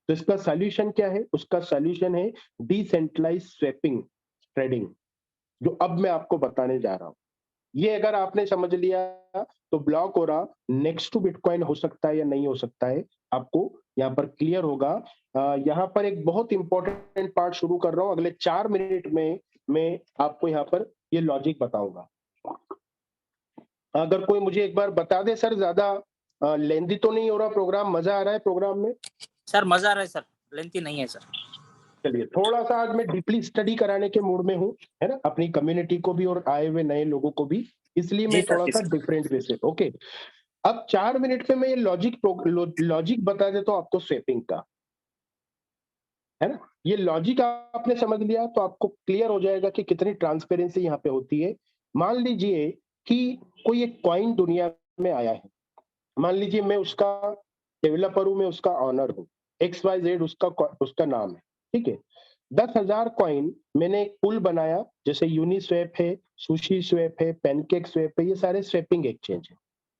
तो इसका सॉल्यूशन क्या है? उसका सॉल्यूशन है डिसेंट्रलाइज स्वैपिंग ट्रेडिंग, जो अब मैं आपको बताने जा रहा हूं। ये अगर आपने समझ लिया तो ब्लॉक हो रहा नेक्स्ट टू बिटकॉइन हो सकता है या नहीं हो सकता है, आपको यहाँ पर क्लियर होगा। यहाँ पर एक बहुत इंपॉर्टेंट पार्ट शुरू कर रहा हूं, अगले 4 मिनट में मैं आपको यहाँ पर ये लॉजिक बताऊंगा। अगर कोई मुझे एक बार बता दे सर, ज्यादा लेंदी तो नहीं हो रहा प्रोग्राम? मजा आ रहा है प्रोग्राम में? सर मजा आ रहा है सर, लेंथी नहीं है सर। चलिए, थोड़ा सा आज मैं डीपली स्टडी कराने के मूड में हूँ, है ना, अपनी कम्युनिटी को भी और आए हुए नए लोगों को भी, इसलिए मैं थोड़ा सा डिफरेंट वे से। ओके, अब 4 मिनट में मैं ये लॉजिक बता देता हूँ आपको स्वैपिंग का, है ना। ये लॉजिक आपने समझ लिया तो आपको क्लियर हो जाएगा कि कितनी ट्रांसपेरेंसी यहाँ पे होती है। मान लीजिए कि कोई एक कॉइन दुनिया में आया है, मान लीजिए मैं उसका डेवलपर हूं, मैं उसका ऑनर हूं, XYZ उसका नाम है, ठीक है। 10,000 कॉइन मैंने एक पूल बनाया, जैसे यूनिस्वैप है, सुशी स्वैप है, पैनकेक स्वैप है, ये सारे स्वैपिंग एक्सचेंज है।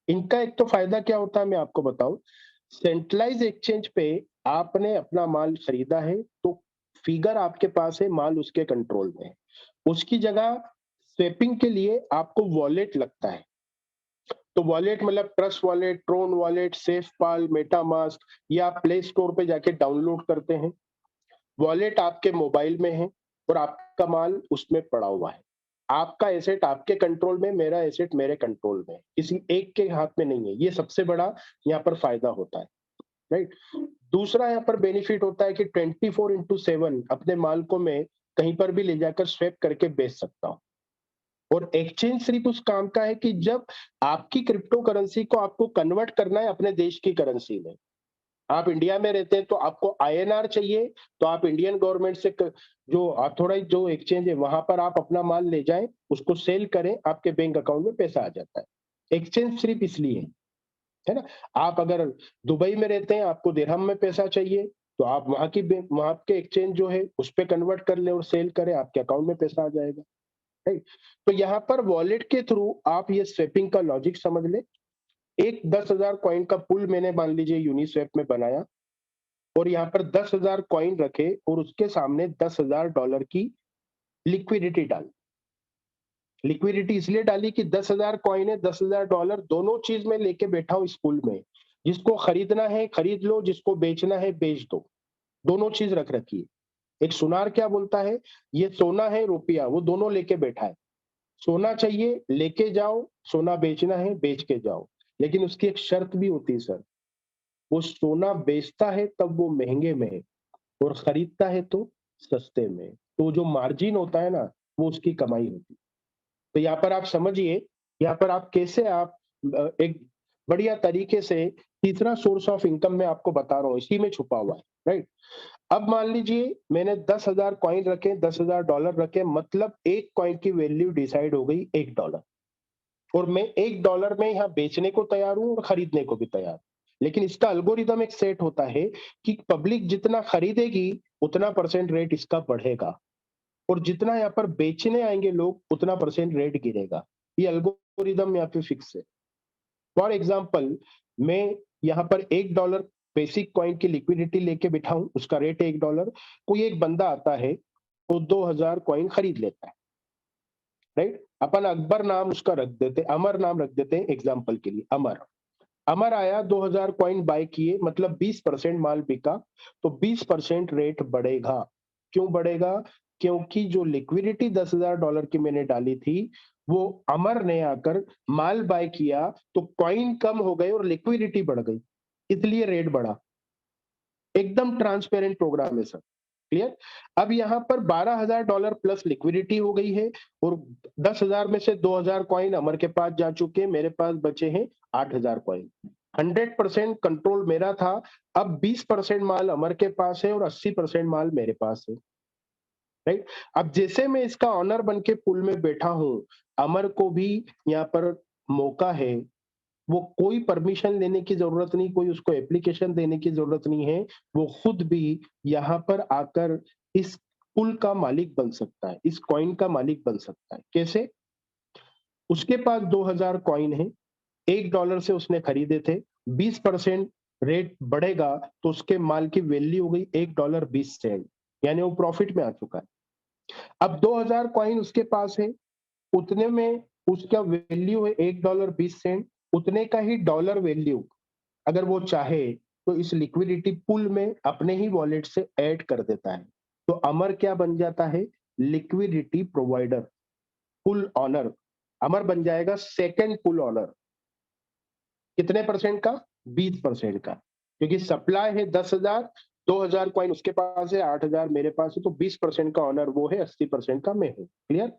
इनका एक तो फायदा क्या होता है मैं आपको बताऊं, सेंट्रलाइज एक्सचेंज पे आपने अपना माल खरीदा है तो फिगर आपके पास है, माल उसके कंट्रोल में है। उसकी जगह स्वैपिंग के लिए आपको वॉलेट लगता है। तो वॉलेट मतलब Trust wallet, Tron wallet, SafePal, MetaMask, ये आप प्ले स्टोर पे जाके डाउनलोड करते हैं। वॉलेट आपके मोबाइल में है और आपका माल उसमें पड़ा हुआ है। आपका एसेट आपके कंट्रोल में, मेरा एसेट मेरे कंट्रोल में, किसी एक के हाथ में नहीं है। ये सबसे बड़ा यहाँ पर फायदा होता है, राइट। दूसरा यहाँ पर बेनिफिट होता है कि 24/7 अपने माल को मैं कहीं पर भी ले जाकर स्वैप करके बेच सकता हूँ। और एक्सचेंज सिर्फ उस काम का है कि जब आपकी क्रिप्टो करेंसी को आपको कन्वर्ट करना है अपने देश की करेंसी में, आप इंडिया में रहते हैं तो आपको INR चाहिए, तो आप इंडियन गवर्नमेंट से जो ऑथोराइज जो एक्सचेंज है वहां पर आप अपना माल ले जाएं, उसको सेल करें, आपके बैंक अकाउंट में पैसा आ जाता है। एक्सचेंज सिर्फ इसलिए है ना। आप अगर दुबई में रहते हैं, आपको दिरहम में पैसा चाहिए, तो आप वहां के एक्सचेंज जो है उस पर कन्वर्ट कर ले और सेल करें, आपके अकाउंट में पैसा आ जाएगा, राइट। तो यहाँ पर वॉलेट के थ्रू आप ये स्वैपिंग का लॉजिक समझ ले। एक 10,000 कॉइन का पुल मैंने मान लीजिए यूनिस्वैप में बनाया और यहाँ पर 10,000 कॉइन रखे और उसके सामने $10,000 की लिक्विडिटी डाली। लिक्विडिटी इसलिए डाली कि 10,000 कॉइन है, $10,000 दोनों चीज में लेके बैठा हूं इस पुल में। जिसको खरीदना है खरीद लो, जिसको बेचना है बेच दो, दोनों चीज रख रखी है। एक सुनार क्या बोलता है, ये सोना है रुपया, वो दोनों लेके बैठा है। सोना चाहिए लेके जाओ, सोना बेचना है बेच के जाओ, लेकिन उसकी एक शर्त भी होती है सर, वो सोना बेचता है तब वो महंगे में और खरीदता है तो सस्ते में। तो जो मार्जिन होता है ना, वो उसकी कमाई होती है। तो यहाँ पर आप समझिए, यहाँ पर आप कैसे आप एक बढ़िया तरीके से तीसरा सोर्स ऑफ इनकम मैं आपको बता रहा हूँ, इसी में छुपा हुआ है, राइट? अब मान लीजिए मैंने 10,000 कॉइन रखे, $10,000 रखे, मतलब एक कॉइन की वैल्यू डिसाइड हो गई $1, और मैं $1 में यहाँ बेचने को तैयार हूँ और खरीदने को भी तैयार हूँ। लेकिन इसका एल्गोरिदम एक सेट होता है कि पब्लिक जितना खरीदेगी उतना परसेंट रेट इसका बढ़ेगा, और जितना यहाँ पर बेचने आएंगे लोग उतना परसेंट रेट गिरेगा। ये एल्गोरिदम यहाँ पे फिक्स है। फॉर एग्जाम्पल, मैं यहाँ पर $1 बेसिक कॉइन की लिक्विडिटी लेके बैठा हूं, उसका रेट है $1। कोई एक बंदा आता है, वो 2,000 कॉइन खरीद लेता है, राइट? अपन अकबर नाम उसका रख देते, अमर नाम रख देते हैं एग्जाम्पल के लिए, अमर। अमर आया, 2,000 कॉइन बाय किए, मतलब 20% माल बिका, तो 20% रेट बढ़ेगा। क्यों बढ़ेगा? क्योंकि जो लिक्विडिटी $10,000 की मैंने डाली थी, वो अमर ने आकर माल बाय किया, तो कॉइन कम हो गए और लिक्विडिटी बढ़ गई, इसलिए रेट बढ़ा। एकदम ट्रांसपेरेंट प्रोग्राम है सर, क्लियर? अब यहाँ पर $12,000 प्लस लिक्विडिटी हो गई है, और 10,000 में से 2,000 कॉइन अमर के पास जा चुके हैं, मेरे पास बचे हैं 8,000 कॉइन। 100% कंट्रोल मेरा था। अब 20% माल अमर के पास है और 80% माल मेरे पास है, राइट? अब जैसे मैं इसका ऑनर बन के पुल में बैठा हूं, अमर को भी यहाँ पर मौका है, वो कोई परमिशन लेने की जरूरत नहीं, कोई उसको एप्लीकेशन देने की जरूरत नहीं है, वो खुद भी यहाँ पर आकर इस पुल का मालिक बन सकता है, इस कॉइन का मालिक बन सकता है। कैसे? उसके पास 2,000 कॉइन है, $1 से उसने खरीदे थे, 20% रेट बढ़ेगा तो उसके माल की वैल्यू हो गई $1.20, यानी वो प्रॉफिट में आ चुका है। अब 2,000 कॉइन उसके पास है, उतने में उसका वैल्यू है $1.20, उतने का ही डॉलर वैल्यू अगर वो चाहे तो इस लिक्विडिटी पुल में अपने ही वॉलेट से ऐड कर देता है। तो अमर क्या बन जाता है? लिक्विडिटी प्रोवाइडर, पुल ऑनर। अमर बन जाएगा सेकंड पुल ऑनर। कितने परसेंट का? 20% का, क्योंकि सप्लाई है 10,000, 2,000 कॉइन उसके पास है, 8,000 मेरे पास है, तो 20% का ऑनर वो है, 80% का मैं हूं। क्लियर?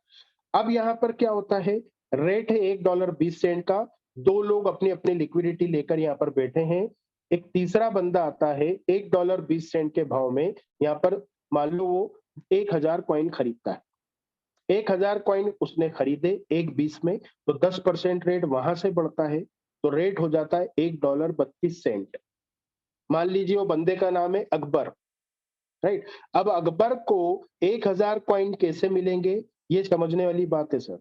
अब यहाँ पर क्या होता है? रेट है $1.20 का, दो लोग अपनी अपनी लिक्विडिटी लेकर यहाँ पर बैठे हैं, एक तीसरा बंदा आता है $1.20 के भाव में, यहाँ पर मान लो वो 1,000 कॉइन खरीदता है। 1,000 कॉइन उसने खरीदे 1.20 में, तो 10% रेट वहां से बढ़ता है, तो रेट हो जाता है $1.32। मान लीजिए वो बंदे का नाम है अकबर, राइट? अब अकबर को 1,000 कॉइन कैसे मिलेंगे, ये समझने वाली बात है सर।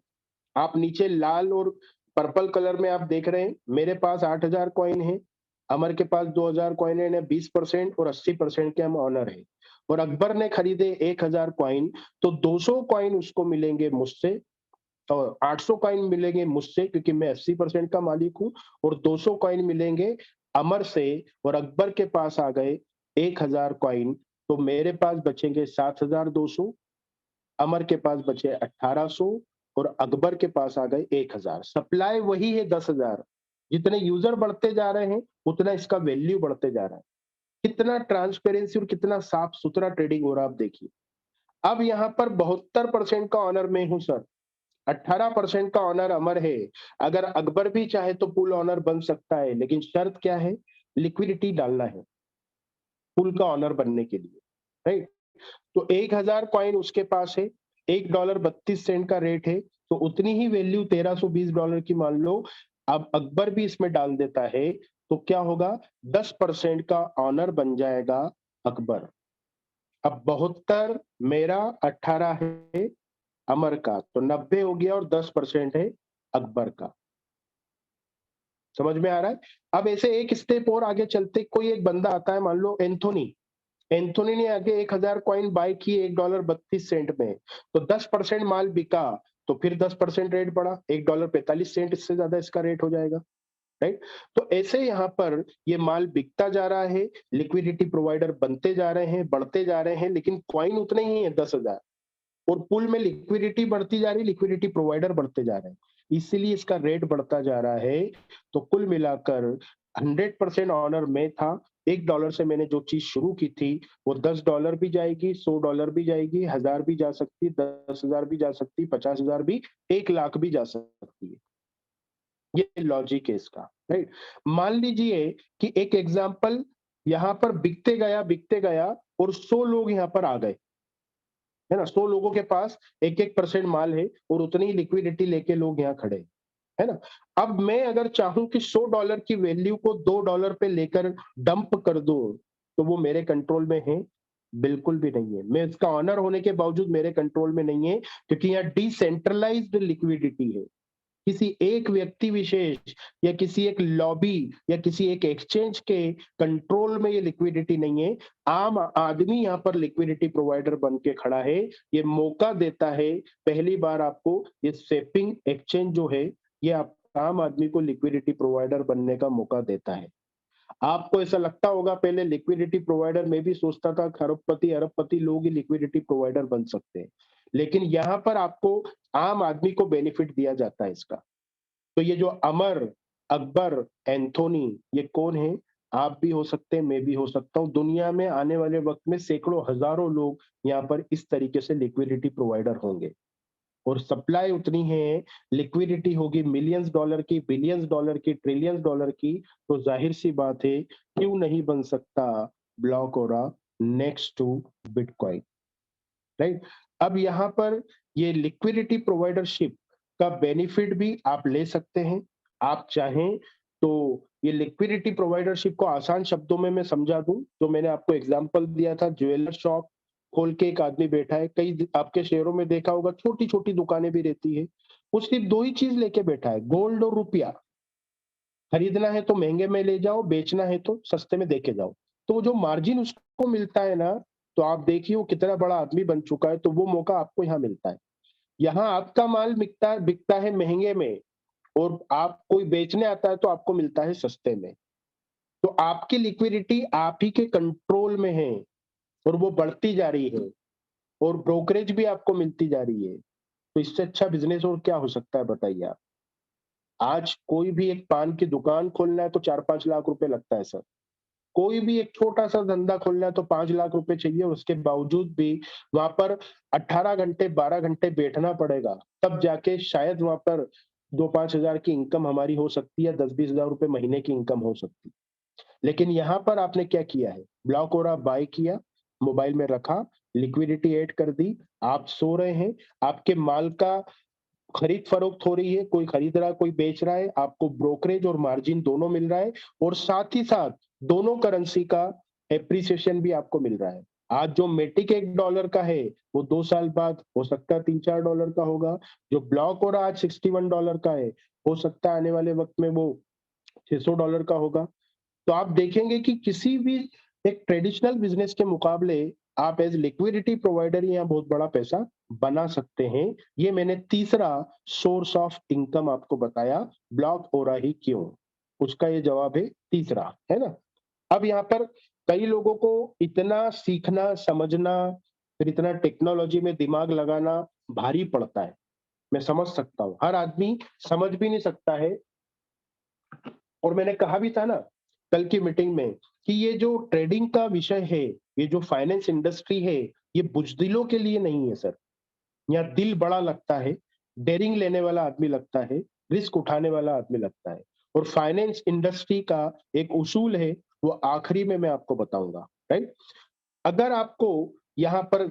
आप नीचे लाल और पर्पल कलर में आप देख रहे हैं, मेरे पास 8,000 कॉइन है, अमर के पास 2,000 कॉइन है, 20% और 80% के हम ऑनर है, और अकबर ने खरीदे 1,000 कॉइन, तो 200 कॉइन उसको मिलेंगे मुझसे, और 800 कॉइन मिलेंगे मुझसे क्योंकि मैं 80% का मालिक हूं, और 200 कॉइन मिलेंगे अमर से, और अकबर के पास आ गए 1,000 कॉइन, तो मेरे पास बचेंगे 7,200, अमर के पास बचे 1,800, और अकबर के पास आ गए 1,000। सप्लाई वही है 10,000। जितने यूजर बढ़ते जा रहे हैं उतना इसका वैल्यू बढ़ते जा रहा है। कितना ट्रांसपेरेंसी और कितना साफ सुथरा ट्रेडिंग हो रहा है आप देखिए। अब यहाँ पर 72% का ऑनर में हूं सर, 18% का ऑनर अमर है। अगर अकबर भी चाहे तो पुल ऑनर बन सकता है, लेकिन शर्त क्या है? लिक्विडिटी डालना है पुल का ऑनर बनने के लिए, राइट? तो 1,000 कॉइन उसके पास है, $1.32 का रेट है, तो उतनी ही वैल्यू $1,320 की मान लो। अब अकबर भी इसमें डाल देता है, तो क्या होगा? 10% का ऑनर बन जाएगा अकबर। अब 72 मेरा, 18 है अमर का, तो 90 हो गया, और 10% है अकबर का। समझ में आ रहा है? अब ऐसे एक स्टेप और आगे चलते, कोई एक बंदा आता है, मान लो एंथोनी। एंथोनी ने आगे 1,000 कॉइन बाय किए $1.32 में, तो 10% माल बिका, तो फिर 10% रेट बढ़ा, $1.45, इससे ज्यादा इसका रेट हो जाएगा, राइट? तो ऐसे यहाँ पर ये माल बिकता जा रहा है, लिक्विडिटी प्रोवाइडर बनते जा रहे हैं, बढ़ते जा रहे हैं, लेकिन कॉइन उतने ही है 10,000, और पुल में लिक्विडिटी बढ़ती जा रही है, लिक्विडिटी प्रोवाइडर बढ़ते जा रहे हैं, इसीलिए इसका रेट बढ़ता जा रहा है। तो कुल मिलाकर 100% ऑनर में था, $1 से मैंने जो चीज शुरू की थी वो $10 भी जाएगी, $100 भी जाएगी, 1000 भी जा सकती, 10,000 भी जा सकती, 50,000 भी, 1 लाख भी जा सकती है। ये लॉजिक है इसका, राइट? मान लीजिए कि एक एग्जाम्पल यहाँ पर बिकते गया और 100 लोग यहाँ पर आ गए, है ना? 100 लोगों के पास 1-1% माल है और उतनी ही लिक्विडिटी लेके लोग यहाँ खड़े हैं, है ना? अब मैं अगर चाहूं कि $100 की वैल्यू को $2 पे लेकर डंप कर दूं, तो वो मेरे कंट्रोल में है? बिल्कुल भी नहीं है। मैं इसका ऑनर होने के बावजूद मेरे कंट्रोल में नहीं है, क्योंकि यहाँ डिसेंट्रलाइज्ड लिक्विडिटी है। किसी एक व्यक्ति विशेष या किसी एक लॉबी या किसी एक एक्सचेंज के कंट्रोल में ये लिक्विडिटी नहीं है। आम आदमी यहाँ पर लिक्विडिटी प्रोवाइडर बन के खड़ा है, ये मौका देता है। पहली बार आपको ये सेपिंग एक्सचेंज जो है, ये आप आम आदमी को लिक्विडिटी प्रोवाइडर बनने का मौका देता है। आपको ऐसा लगता होगा पहले लिक्विडिटी प्रोवाइडर, मैं भी सोचता था अरबपति लोग ही लिक्विडिटी प्रोवाइडर बन सकते हैं, लेकिन यहाँ पर आपको आम आदमी को बेनिफिट दिया जाता है इसका। तो ये जो अमर, अकबर, एंथोनी, ये कौन है? आप भी हो सकते हैं, मैं भी हो सकता हूँ। दुनिया में आने वाले वक्त में सैकड़ों हजारों लोग यहाँ पर इस तरीके से लिक्विडिटी प्रोवाइडर होंगे और सप्लाई उतनी है, लिक्विडिटी होगी मिलियंस डॉलर की, बिलियंस डॉलर की, ट्रिलियंस डॉलर की, तो जाहिर सी बात है क्यों नहीं बन सकता ब्लॉकओरा नेक्स्ट टू बिटकॉइन, राइट? अब यहाँ पर ये लिक्विडिटी प्रोवाइडरशिप का बेनिफिट भी आप ले सकते हैं। आप चाहें तो ये लिक्विडिटी प्रोवाइडरशिप को आसान शब्दों में मैं समझा दूं, जो मैंने आपको एग्जांपल दिया था, ज्वेलर शॉप खोल के एक आदमी बैठा है, कई आपके शहरों में देखा होगा छोटी छोटी दुकानें भी रहती है, वो सिर्फ 2 ही चीज लेके बैठा है, गोल्ड और रुपया। खरीदना है तो महंगे में ले जाओ, बेचना है तो सस्ते में देके जाओ। तो जो मार्जिन उसको मिलता है ना, तो आप देखिए वो कितना बड़ा आदमी बन चुका है, तो वो मौका आपको यहाँ मिलता है। यहाँ आपका माल बिकता है महंगे में और आप कोई बेचने आता है तो आपको मिलता है सस्ते में। तो आपकी लिक्विडिटी आप ही के कंट्रोल में है और वो बढ़ती जा रही है और ब्रोकरेज भी आपको मिलती जा रही है। तो इससे अच्छा बिजनेस और क्या हो सकता है बताइए आप? आज कोई भी एक पान की दुकान खोलना है तो 4-5 लाख रुपए लगता है सर। कोई भी एक छोटा सा धंधा खोलना है तो 5 लाख रुपए चाहिए और उसके बावजूद भी वहां पर 18 घंटे 12 घंटे बैठना पड़ेगा, तब जाके शायद वहां पर 2-5 हजार की इनकम हमारी हो सकती है, 10-20 हजार रुपए महीने की इनकम हो सकती है। लेकिन यहाँ पर आपने क्या किया है? ब्लॉकओरा बाय किया, मोबाइल में रखा, लिक्विडिटी ऐड कर दी, आप सो रहे हैं, आपके माल का खरीद फरोख्त हो रही है, कोई खरीद रहा है, कोई बेच रहा है, आपको ब्रोकरेज और मार्जिन दोनों मिल रहा है और साथ ही साथ दोनों करेंसी का एप्रिसिएशन भी आपको मिल रहा है। आज जो मेटिक $1 का है, वो 2 साल बाद हो सकता है $3-4 का होगा। जो ब्लॉकओरा आज $61 का है, हो सकता है आने वाले वक्त में वो $600 का होगा। तो आप देखेंगे कि किसी भी एक ट्रेडिशनल बिजनेस के मुकाबले आप एज लिक्विडिटी प्रोवाइडर यहाँ बहुत बड़ा पैसा बना सकते हैं। ये मैंने तीसरा सोर्स ऑफ इनकम आपको बताया, ब्लॉकओरा ही क्यों, उसका ये जवाब है तीसरा, है ना? अब यहाँ पर कई लोगों को इतना सीखना, समझना, फिर इतना टेक्नोलॉजी में दिमाग लगाना भारी पड़ता है। मैं समझ सकता हूँ, हर आदमी समझ भी नहीं सकता है। और मैंने कहा भी था ना कल की मीटिंग में कि ये जो ट्रेडिंग का विषय है, ये जो फाइनेंस इंडस्ट्री है, ये बुजदिलों के लिए नहीं है सर। यहाँ दिल बड़ा लगता है, डेयरिंग लेने वाला आदमी लगता है, रिस्क उठाने वाला आदमी लगता है। और फाइनेंस इंडस्ट्री का एक उसूल है, वो आखिरी में मैं आपको बताऊंगा, राइट? अगर आपको यहाँ पर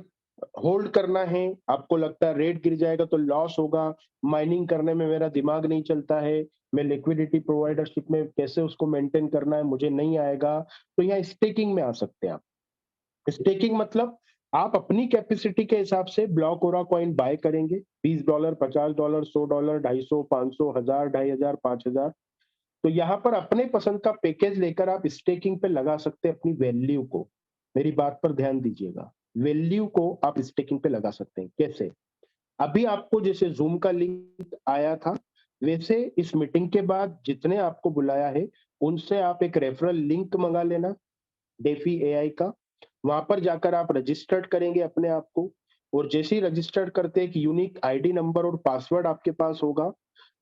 होल्ड करना है, आपको लगता है रेट गिर जाएगा तो लॉस होगा, माइनिंग करने में मेरा दिमाग नहीं चलता है, मैं लिक्विडिटी प्रोवाइडरशिप में कैसे उसको मेंटेन करना है मुझे नहीं आएगा, तो यहाँ स्टेकिंग में आ सकते हैं आप। स्टेकिंग मतलब आप अपनी कैपेसिटी के हिसाब से ब्लॉकओरा कॉइन बाय करेंगे, $20, $50, $100, 250, 500, 1000, 2500, 5000। तो यहाँ पर अपने पसंद का पैकेज लेकर आप स्टेकिंग पे लगा सकते हैं अपनी वैल्यू को। मेरी बात पर ध्यान दीजिएगा, वैल्यू को आप स्टेकिंग पे लगा सकते हैं। कैसे? अभी आपको जैसे जूम का लिंक आया था, वैसे इस मीटिंग के बाद जितने आपको बुलाया है उनसे आप एक रेफरल लिंक मंगा लेना, डेफी एआई का। वहां पर जाकर आप रजिस्टर्ड करेंगे अपने आप को, और जैसे ही रजिस्टर्ड करते एक यूनिक आईडी नंबर और पासवर्ड आपके पास होगा,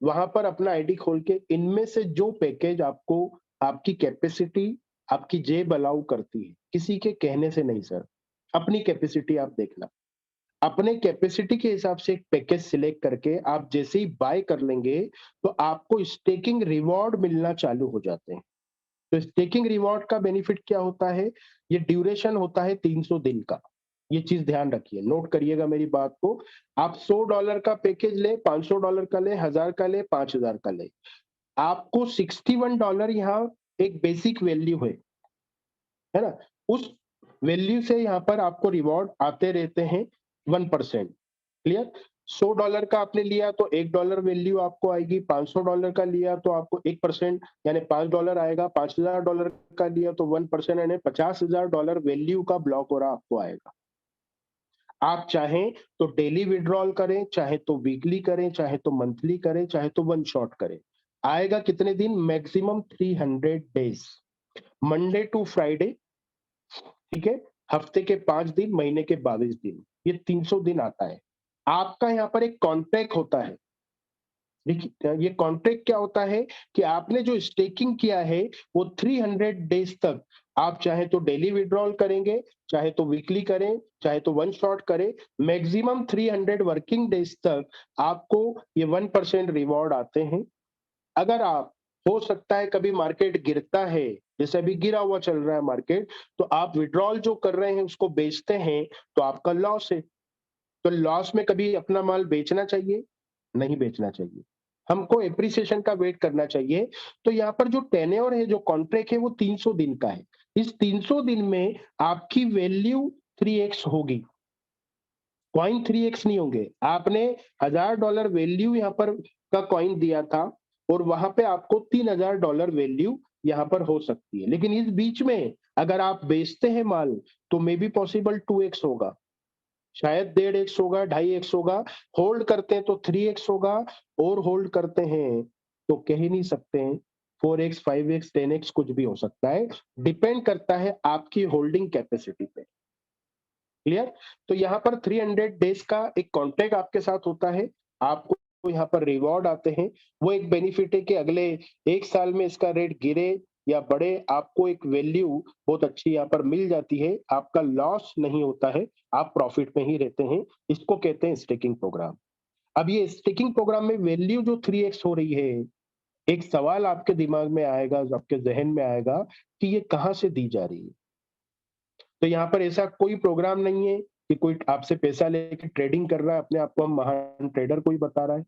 वहां पर अपना आईडी खोल के इनमें से जो पैकेज आपको आपकी कैपेसिटी, आपकी जेब अलाउ करती है, किसी के कहने से नहीं सर। अपनी कैपेसिटी आप देखना, अपने कैपेसिटी के हिसाब से एक पैकेज सिलेक्ट करके आप जैसे ही बाय कर लेंगे तो आपको स्टेकिंग रिवॉर्ड मिलना चालू हो जाते हैं। तो स्टेकिंग रिवॉर्ड का बेनिफिट क्या होता है? ये ड्यूरेशन होता है 300 दिन का। ये चीज ध्यान रखिए, नोट करिएगा मेरी बात को। आप $100 का पैकेज ले, $500 का ले, 1000 का ले, 5000 का ले, आपको $61 यहाँ एक बेसिक वैल्यू है ना? उस वैल्यू से यहाँ पर आपको रिवॉर्ड आते रहते हैं 1%। क्लियर? $100 का आपने लिया तो $1 वैल्यू आपको आएगी, $500 का लिया तो आपको 1% यानी $5 आएगा, $5000 का लिया तो 1% यानी $50,000 वैल्यू का ब्लॉक और आपको आएगा। आप चाहें तो डेली विड्रॉल करें, चाहे तो वीकली करें, चाहे तो मंथली करें, चाहे तो वन शॉट करें। आएगा कितने दिन? Maximum 300 days, Monday to Friday, ठीक है? हफ्ते के 5 दिन, महीने के 22 दिन, ये 300 दिन आता है। आपका यहाँ पर एक कॉन्ट्रैक्ट होता है। देखिए ये कॉन्ट्रैक्ट क्या होता है कि आपने जो स्टेकिंग किया है वो 300 डेज तक आप चाहे तो डेली विड्रॉल करेंगे, चाहे तो वीकली करें, चाहे तो वन शॉट करें, मैक्सिमम 300 वर्किंग डेज तक आपको ये 1% रिवॉर्ड आते हैं। अगर आप, हो सकता है कभी मार्केट गिरता है, जैसे अभी गिरा हुआ चल रहा है मार्केट, तो आप विड्रॉल जो कर रहे हैं उसको बेचते हैं तो आपका लॉस है। तो लॉस में कभी अपना माल बेचना चाहिए? नहीं बेचना चाहिए। हमको एप्रिसिएशन का वेट करना चाहिए। तो यहाँ पर जो टेन्योर है, जो कॉन्ट्रैक्ट है, वो 300 दिन का है। इस 300 दिन में आपकी वैल्यू 3x होगी, कॉइन 3x नहीं होंगे। आपने $1000 वैल्यू यहाँ पर का कॉइन दिया था और वहां पे आपको $3000 वैल्यू यहाँ पर हो सकती है, लेकिन इस बीच में अगर आप बेचते हैं माल तो मे बी पॉसिबल 2x होगा, शायद 1.5x होगा, 2.5x होगा, होल्ड करते हैं तो 3x होगा, और होल्ड करते हैं तो कह ही नहीं सकते हैं, 4x 5x 10x कुछ भी हो सकता है, डिपेंड करता है आपकी होल्डिंग कैपेसिटी पे। क्लियर? तो यहाँ पर 300 डेज का एक कॉन्ट्रैक्ट आपके साथ होता है, आपको यहाँ पर रिवॉर्ड आते हैं। वो एक बेनिफिट है कि अगले 1 साल में इसका रेट गिरे या बढ़े, आपको एक वैल्यू बहुत अच्छी यहाँ पर मिल जाती है, आपका लॉस नहीं होता है, आप प्रॉफिट में ही रहते हैं। इसको कहते हैं स्टेकिंग प्रोग्राम। अब ये स्टेकिंग प्रोग्राम में वैल्यू जो 3x हो रही है, एक सवाल आपके दिमाग में आएगा, आपके जहन में आएगा कि ये कहाँ से दी जा रही है? तो यहाँ पर ऐसा कोई प्रोग्राम नहीं है कि कोई आपसे पैसा लेके ट्रेडिंग कर रहा है, अपने आप को हम महान ट्रेडर कोई बता रहा है।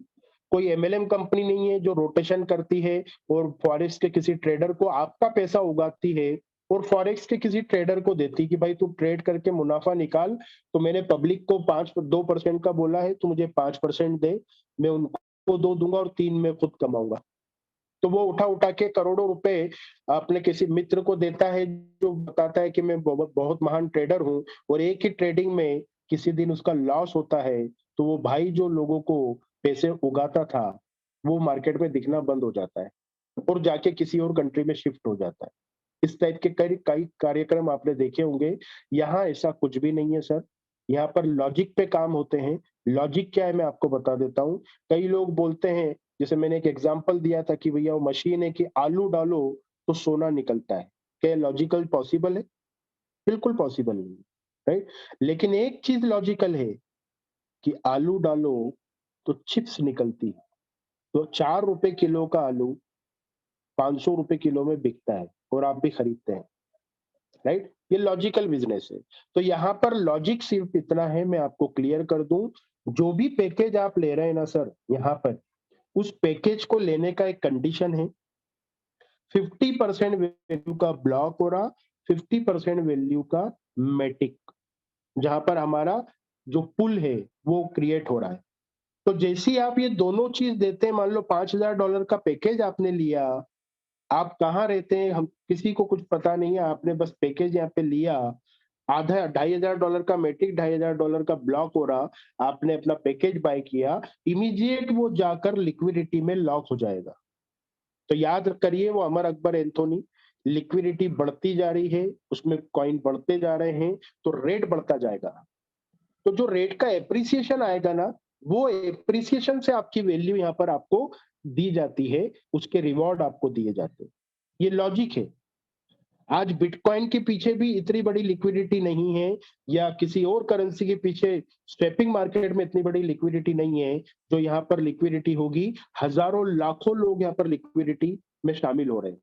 कोई एमएलएम कंपनी नहीं है जो रोटेशन करती है और फॉरेक्स के किसी ट्रेडर को आपका पैसा उगाती है और फॉरेक्स के किसी ट्रेडर को देती कि भाई तू ट्रेड करके मुनाफा निकाल। तो मैंने पब्लिक को 2% का बोला है, तू मुझे 5% दे, मैं उनको 2 दूंगा और 3 मैं खुद कमाऊंगा। तो वो उठा उठा के करोड़ों रुपए अपने किसी मित्र को देता है जो बताता है कि मैं बहुत बहुत महान ट्रेडर हूँ, और एक ही ट्रेडिंग में किसी दिन उसका लॉस होता है तो वो भाई जो लोगों को पैसे उगाता था वो मार्केट में दिखना बंद हो जाता है और जाके किसी और कंट्री में शिफ्ट हो जाता है। इस टाइप के कई कई कार्यक्रम आपने देखे होंगे। यहाँ ऐसा कुछ भी नहीं है सर, यहाँ पर लॉजिक पे काम होते हैं। लॉजिक क्या है मैं आपको बता देता हूँ। कई लोग बोलते हैं, जैसे मैंने एक एग्जांपल दिया था कि भैया वो मशीन है कि आलू डालो तो सोना निकलता है, क्या लॉजिकल पॉसिबल है? बिल्कुल पॉसिबल नहीं, राइट? लेकिन एक चीज लॉजिकल है कि आलू डालो तो चिप्स निकलती है। तो 4 रुपए किलो का आलू 500 रुपए किलो में बिकता है और आप भी खरीदते हैं, राइट? ये लॉजिकल बिजनेस है। तो यहाँ पर लॉजिक सिर्फ इतना है, मैं आपको क्लियर कर दूं, जो भी पैकेज आप ले रहे हैं ना सर, यहाँ पर उस पैकेज को लेने का एक कंडीशन है, 50% वैल्यू का ब्लॉक हो रहा, 50% वैल्यू का मेटिक, जहां पर हमारा जो पुल है वो क्रिएट हो रहा है। तो जैसे ही आप ये दोनों चीज देते हैं, मान लो $5000 का पैकेज आपने लिया, आप कहाँ रहते हैं हम किसी को कुछ पता नहीं है, आपने बस पैकेज यहाँ पे लिया, आधा $2500 का मेट्रिक, $2500 का ब्लॉक हो रहा, आपने अपना पैकेज बाय किया, इमीडिएट वो जाकर लिक्विडिटी में लॉक हो जाएगा। तो याद करिए वो अमर अकबर एंथोनी, लिक्विडिटी बढ़ती जा रही है, उसमें कॉइन बढ़ते जा रहे हैं तो रेट बढ़ता जाएगा। तो जो रेट का एप्रिसिएशन आएगा ना, वो एप्रिसिएशन से आपकी वैल्यू यहाँ पर आपको दी जाती है, उसके रिवॉर्ड आपको दिए जाते हैं। ये लॉजिक है। आज बिटकॉइन के पीछे भी इतनी बड़ी लिक्विडिटी नहीं है, या किसी और करेंसी के पीछे स्वैपिंग मार्केट में इतनी बड़ी लिक्विडिटी नहीं है जो यहाँ पर लिक्विडिटी होगी। हजारों लाखों लोग यहाँ पर लिक्विडिटी में शामिल हो रहे हैं,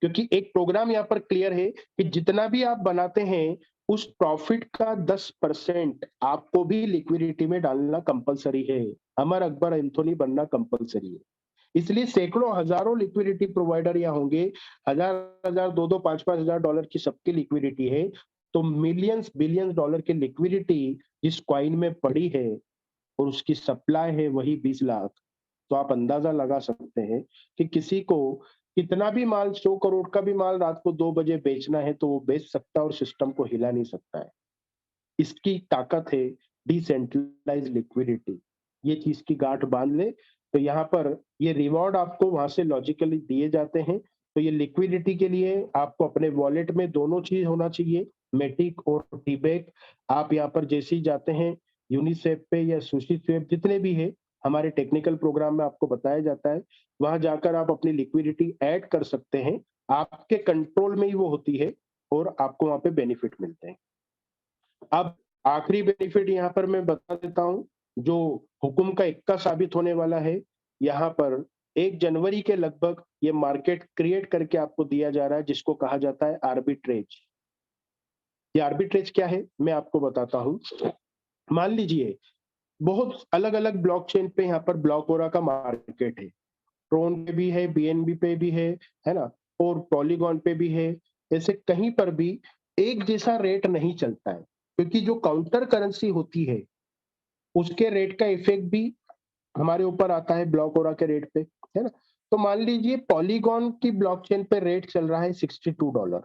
क्योंकि एक प्रोग्राम यहाँ पर क्लियर है कि जितना भी आप बनाते हैं उस प्रॉफिट का 10% आपको भी लिक्विडिटी में डालना कंपलसरी है। अमर अकबर एंथोनी बनना कंपलसरी है। इसलिए सैकड़ों हजारों लिक्विडिटी प्रोवाइडर यहाँ होंगे। हजार हजार दो पांच पांच हजार डॉलर की सबकी लिक्विडिटी है, तो मिलियंस बिलियंस डॉलर की लिक्विडिटी जिस कॉइन में पड़ी है और उसकी सप्लाई है वही 20 लाख, तो आप अंदाजा लगा सकते हैं कि किसी को कितना भी माल, 100 करोड़ का भी माल रात को 2 बजे बेचना है तो वो बेच सकता है और सिस्टम को हिला नहीं सकता है। इसकी ताकत है डिसेंट्रलाइज लिक्विडिटी। ये चीज की गांठ बांध ले तो यहाँ पर ये रिवॉर्ड आपको वहां से लॉजिकली दिए जाते हैं। तो ये लिक्विडिटी के लिए आपको अपने वॉलेट में दोनों चीज होना चाहिए, मेटिक और टीबैक। आप यहाँ पर जैसे ही जाते हैं यूनिसेफ पे या सुशी स्वेप जितने भी है, हमारे टेक्निकल प्रोग्राम में आपको बताया जाता है, वहां जाकर आप अपनी लिक्विडिटी ऐड कर सकते हैं। आपके कंट्रोल में ही वो होती है और आपको वहां पे बेनिफिट मिलते हैं। अब आखिरी बेनिफिट यहाँ पर मैं बता देता हूं, जो हुकुम का इक्का साबित होने वाला है। यहाँ पर 1 जनवरी के लगभग ये मार्केट क्रिएट करके आपको दिया जा रहा है, जिसको कहा जाता है आर्बिट्रेज। ये आर्बिट्रेज क्या है मैं आपको बताता हूँ। मान लीजिए बहुत अलग अलग ब्लॉकचेन पे यहाँ पर ब्लॉकोरा का मार्केट है, ट्रोन पे भी है, बीएनबी पे भी है ना, और पॉलीगॉन पे भी है। ऐसे कहीं पर भी एक जैसा रेट नहीं चलता है, क्योंकि जो काउंटर करेंसी होती है उसके रेट का इफेक्ट भी हमारे ऊपर आता है ब्लॉकोरा के रेट पे, है ना। तो मान लीजिए पॉलीगॉन की ब्लॉकचेन पे रेट चल रहा है $62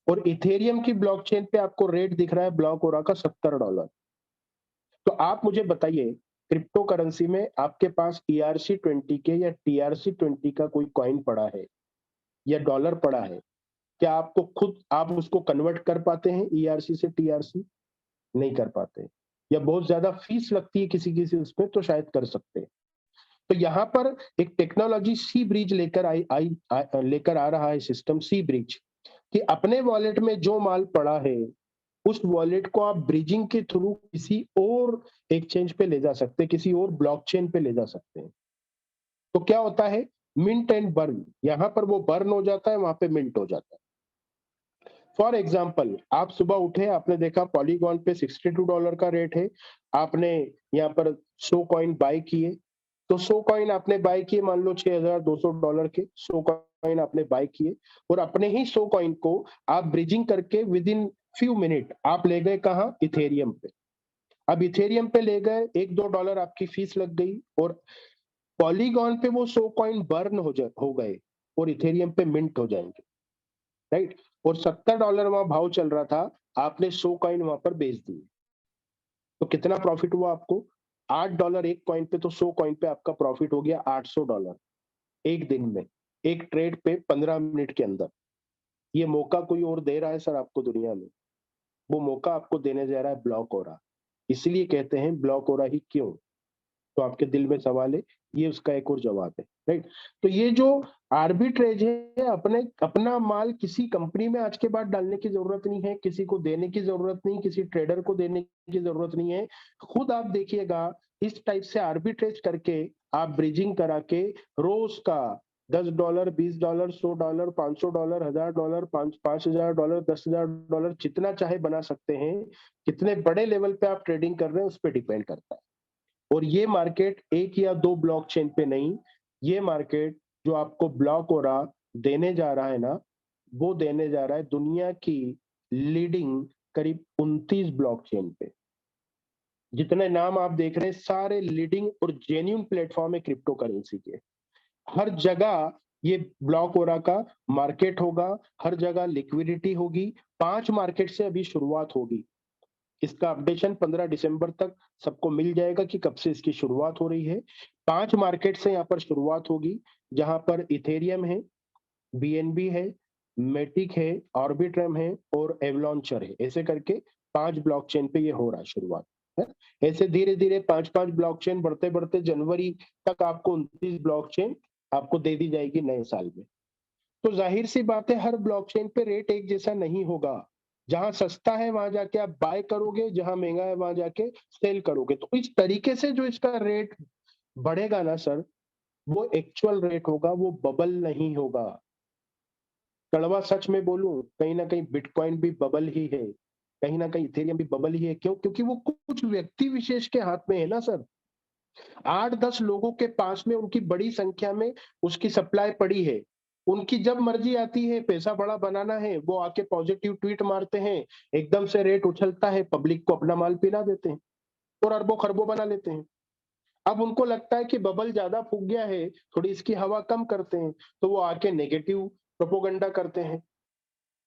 और इथेरियम की ब्लॉकचेन पे आपको रेट दिख रहा है ब्लॉकोरा का $70। तो आप मुझे बताइए, क्रिप्टो करेंसी में आपके पास ERC20 के या TRC20 का कोई कॉइन पड़ा है या डॉलर पड़ा है, क्या आपको खुद आप उसको कन्वर्ट कर पाते हैं ERC से TRC? नहीं कर पाते, या बहुत ज्यादा फीस लगती है किसी किसी उसमें तो शायद कर सकते हैं। तो यहाँ पर एक टेक्नोलॉजी सी ब्रिज लेकर आ रहा है सिस्टम सी ब्रिज, कि अपने वॉलेट में जो माल पड़ा है उस वॉलेट को आप ब्रिजिंग के थ्रू किसी और एक्सचेंज पे ले जा सकते हैं, किसी और ब्लॉकचेन पे ले जा सकते हैं। तो क्या होता है, मिंट एंड बर्न, यहाँ पर वो बर्न हो जाता है, वहां पे मिंट हो जाता है। फॉर एग्जाम्पल, आप सुबह उठे, आपने देखा पॉलीगॉन पे $62 का रेट है, आपने यहाँ पर 100 कॉइन बाय किए, तो 100 कॉइन आपने बाय किए, मान लो $6200 के 100 कॉइन आपने बाय किए, और अपने ही 100 कॉइन को आप ब्रिजिंग करके विद इन फ्यू मिनट आप ले गए कहाँ, इथेरियम पे। अब इथेरियम पे ले गए, $1-2 आपकी फीस लग गई, और पॉलीगॉन पे वो 100 कॉइन बर्न हो गए और इथेरियम पे मिंट हो जाएंगे, राइट। और $70 वहां भाव चल रहा था, आपने 100 कॉइन वहां पर बेच दिए, तो कितना प्रॉफिट हुआ आपको, $8 एक कॉइन पे, तो 100 कॉइन पे आपका प्रॉफिट हो गया $800 एक दिन में, एक ट्रेड पे 15 मिनट के अंदर। ये मौका कोई और दे रहा है सर आपको दुनिया में? वो मौका आपको देने जा रहा है ब्लॉक हो रहा, इसलिए कहते हैं ब्लॉक हो रहा ही क्यों। तो आपके दिल में सवाल है, ये उसका एक और जवाब है, राइट। तो ये जो आर्बिट्रेज है, अपने अपना माल किसी कंपनी में आज के बाद डालने की जरूरत नहीं है, किसी को देने की जरूरत नहीं, किसी ट्रेडर को देने की जरूरत नहीं है। खुद आप देखिएगा, इस टाइप से आर्बिट्रेज करके आप ब्रिजिंग करा के रोज का $10, $20, $100, $500, $1000, $5000, $10000, जितना चाहे बना सकते हैं। कितने बड़े लेवल पे आप ट्रेडिंग कर रहे हैं उस पर डिपेंड करता है। और ये मार्केट एक या दो ब्लॉकचेन पे नहीं, ये मार्केट जो आपको ब्लॉक हो रहा देने जा रहा है ना, वो देने जा रहा है दुनिया की लीडिंग करीब 29 ब्लॉकचेन पे। जितने नाम आप देख रहे हैं सारे लीडिंग और जेन्युइन प्लेटफॉर्म है क्रिप्टो करेंसी के। हर जगह ये ब्लॉक हो रहा का मार्केट होगा, हर जगह लिक्विडिटी होगी। 5 मार्केट से अभी शुरुआत होगी, इसका अपडेशन 15 दिसंबर तक सबको मिल जाएगा कि कब से इसकी शुरुआत हो रही है। 5 मार्केट से यहाँ पर शुरुआत होगी, जहां पर इथेरियम है, बीएनबी है, मेटिक है, ऑर्बिट्रम है और एवलॉन्चर है। ऐसे करके 5 ब्लॉकचेन पे ये हो रहा है शुरुआत, है। ऐसे धीरे धीरे 5-5 ब्लॉकचेन बढ़ते बढ़ते जनवरी तक आपको 29 ब्लॉकचेन आपको दे दी जाएगी नए साल में। तो जाहिर सी बात है हर ब्लॉकचेन पे रेट एक जैसा नहीं होगा। जहां सस्ता है वहां जाके आप बाय करोगे, जहां महंगा है वहां जाके सेल करोगे। तो इस तरीके से जो इसका रेट बढ़ेगा ना सर, वो एक्चुअल रेट होगा, वो बबल नहीं होगा। कड़वा सच में बोलूं, कहीं ना कहीं बिटकॉइन भी बबल ही है, कहीं ना कहीं इथेरियम भी बबल ही है। क्यों? क्योंकि वो कुछ व्यक्ति विशेष के हाथ में है ना सर। 8-10 लोगों के पास में उनकी बड़ी संख्या में उसकी सप्लाई पड़ी है। उनकी जब मर्जी आती है, पैसा बड़ा बनाना है, वो आके पॉजिटिव ट्वीट मारते हैं, एकदम से रेट उछलता है, पब्लिक को अपना माल पिला देते हैं और अरबों खरबों बना लेते हैं। अब उनको लगता है कि बबल ज्यादा फूक गया है, थोड़ी इसकी हवा कम करते हैं, तो वो आके नेगेटिव प्रोपोगंडा करते हैं,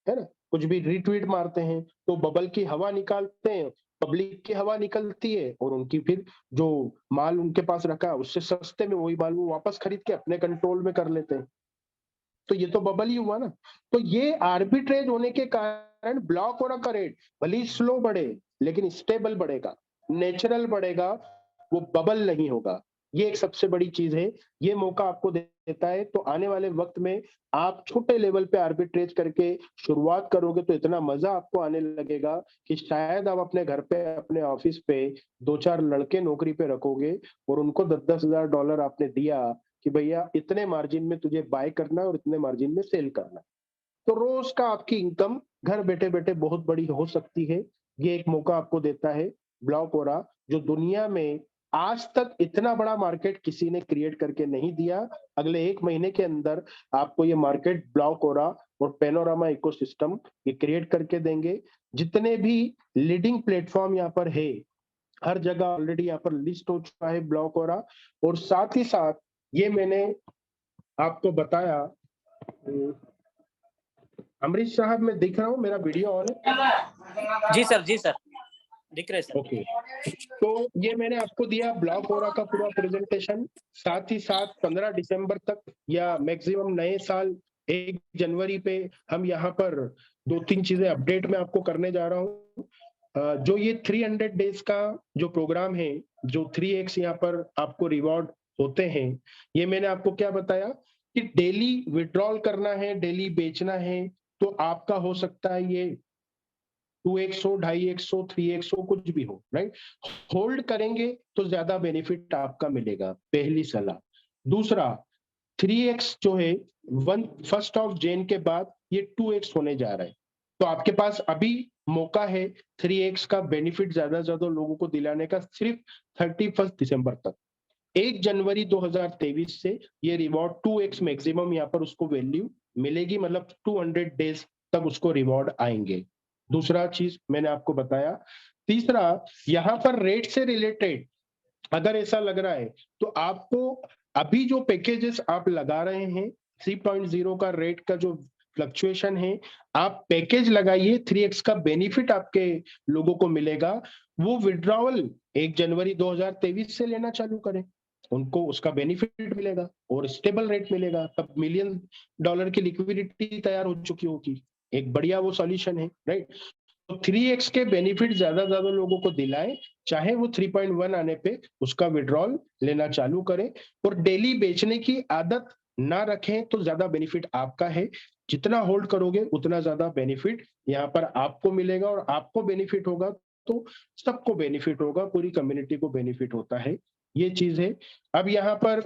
है ना? कुछ भी रीट्वीट मारते हैं, तो बबल की हवा निकालते हैं, पब्लिक की हवा निकलती है और उनकी फिर जो माल उनके पास रखा है उससे सस्ते में वही माल वो वापस खरीद के अपने कंट्रोल में कर लेते हैं। तो ये तो बबल ही हुआ ना। तो ये आर्बिट्रेज होने के कारण ब्लॉक और का रेट भले ही स्लो बढ़े लेकिन स्टेबल बढ़ेगा, नेचुरल बढ़ेगा, वो बबल नहीं होगा। ये एक सबसे बड़ी चीज है। ये मौका आपको देता है, तो आने वाले वक्त में आप छोटे लेवल पे आर्बिट्रेज करके शुरुआत करोगे तो इतना मजा आपको आने लगेगा कि शायद आप अपने घर पे, अपने ऑफिस पे 2-4 लड़के नौकरी पे रखोगे और उनको $10,000 आपने दिया कि भैया इतने मार्जिन में तुझे बाय करना है और इतने मार्जिन में सेल करना है। तो रोज का आपकी इनकम घर बैठे बैठे बहुत बड़ी हो सकती है। ये एक मौका आपको देता है ब्लॉक ओरा, जो दुनिया में आज तक इतना बड़ा मार्केट किसी ने क्रिएट करके नहीं दिया। अगले 1 महीने के अंदर आपको ये मार्केट ब्लॉक ओरा और पेनोरामा इकोसिस्टम ये क्रिएट करके देंगे। जितने भी लीडिंग प्लेटफॉर्म यहाँ पर है, हर जगह ऑलरेडी यहाँ पर लिस्ट हो चुका है ब्लॉक ओरा। और साथ ही साथ ये मैंने आपको बताया, अमरीश साहब मैं दिख रहा हूँ, मेरा वीडियो ऑन है? जी सर, जी सर, दिख रहे सर। ओके, तो ये मैंने आपको दिया ब्लॉक ओरा का पूरा प्रेजेंटेशन। साथ ही साथ 15 दिसंबर तक या मैक्सिमम नए साल 1 जनवरी पे हम यहाँ पर 2-3 चीजें अपडेट में आपको करने जा रहा हूँ। जो ये 300 डेज का जो प्रोग्राम है, जो 3x यहाँ पर आपको रिवॉर्ड होते हैं, ये मैंने आपको क्या बताया कि डेली विड्रॉल करना है, डेली बेचना है, तो आपका हो सकता है ये 2x हो, 2.5x हो, 3x हो, कुछ भी हो, राइट? होल्ड करेंगे तो ज्यादा बेनिफिट आपका मिलेगा, पहली सलाह। दूसरा, 3x जो है 1 जैन के बाद ये 2x होने जा रहा है। तो आपके पास अभी मौका है 3x का बेनिफिट ज्यादा से ज्यादा लोगों को दिलाने का, सिर्फ 31 दिसंबर तक। 1 जनवरी 2023 से ये रिवॉर्ड 2x मैक्सिमम यहाँ पर उसको वैल्यू मिलेगी, मतलब 200 डेज तक उसको रिवॉर्ड आएंगे। दूसरा चीज मैंने आपको बताया। तीसरा, यहाँ पर रेट से रिलेटेड अगर ऐसा लग रहा है तो आपको अभी जो पैकेजेस आप लगा रहे हैं, 3.0 का रेट का जो फ्लक्चुएशन है, आप पैकेज लगाइए, 3x का बेनिफिट आपके लोगों को मिलेगा। वो विड्रॉवल 1 जनवरी 2023 से लेना चालू करें, उनको उसका बेनिफिट मिलेगा और स्टेबल रेट मिलेगा। तब $1 मिलियन की लिक्विडिटी तैयार हो चुकी होगी। एक बढ़िया वो सॉल्यूशन है, राइट? तो 3x के बेनिफिट ज्यादा ज्यादा लोगों को दिलाएं, चाहे वो 3.1 आने पे उसका विड्रॉल लेना चालू करें और डेली बेचने की आदत ना रखें तो ज्यादा बेनिफिट आपका है। जितना होल्ड करोगे उतना ज्यादा बेनिफिट यहाँ पर आपको मिलेगा और आपको बेनिफिट होगा तो सबको बेनिफिट होगा, पूरी कम्युनिटी को बेनिफिट होता है। ये चीज है। अब यहाँ पर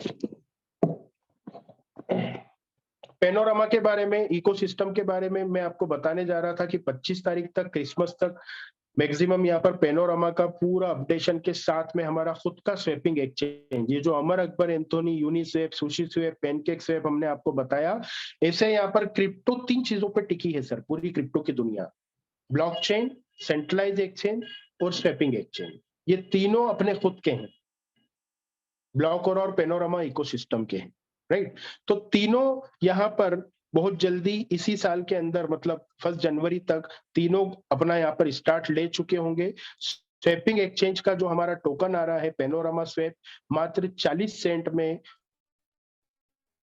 पेनोरामा के बारे में, इकोसिस्टम के बारे में मैं आपको बताने जा रहा था कि 25 तारीख तक, क्रिसमस तक मैक्सिमम यहाँ पर पेनोरामा का पूरा अपडेशन के साथ में हमारा खुद का स्वैपिंग एक्सचेंज, ये जो Amar Akbar Anthony, Uniswap, SushiSwap, PancakeSwap हमने आपको बताया, ऐसे यहाँ पर क्रिप्टो 3 चीजों पर टिकी है सर, पूरी क्रिप्टो की दुनिया। ब्लॉकचेन, सेंट्रलाइज एक्सचेंज और स्वैपिंग एक्सचेंज, ये तीनों अपने खुद के हैं, ब्लॉक और पेनोरामा इकोसिस्टम के हैं, राइट? तो तीनों यहाँ पर बहुत जल्दी इसी साल के अंदर, मतलब 1 जनवरी तक तीनों अपना यहाँ पर स्टार्ट ले चुके होंगे। स्वैपिंग एक्सचेंज का जो हमारा टोकन आ रहा है पेनोरामा स्वैप, मात्र 40 सेंट में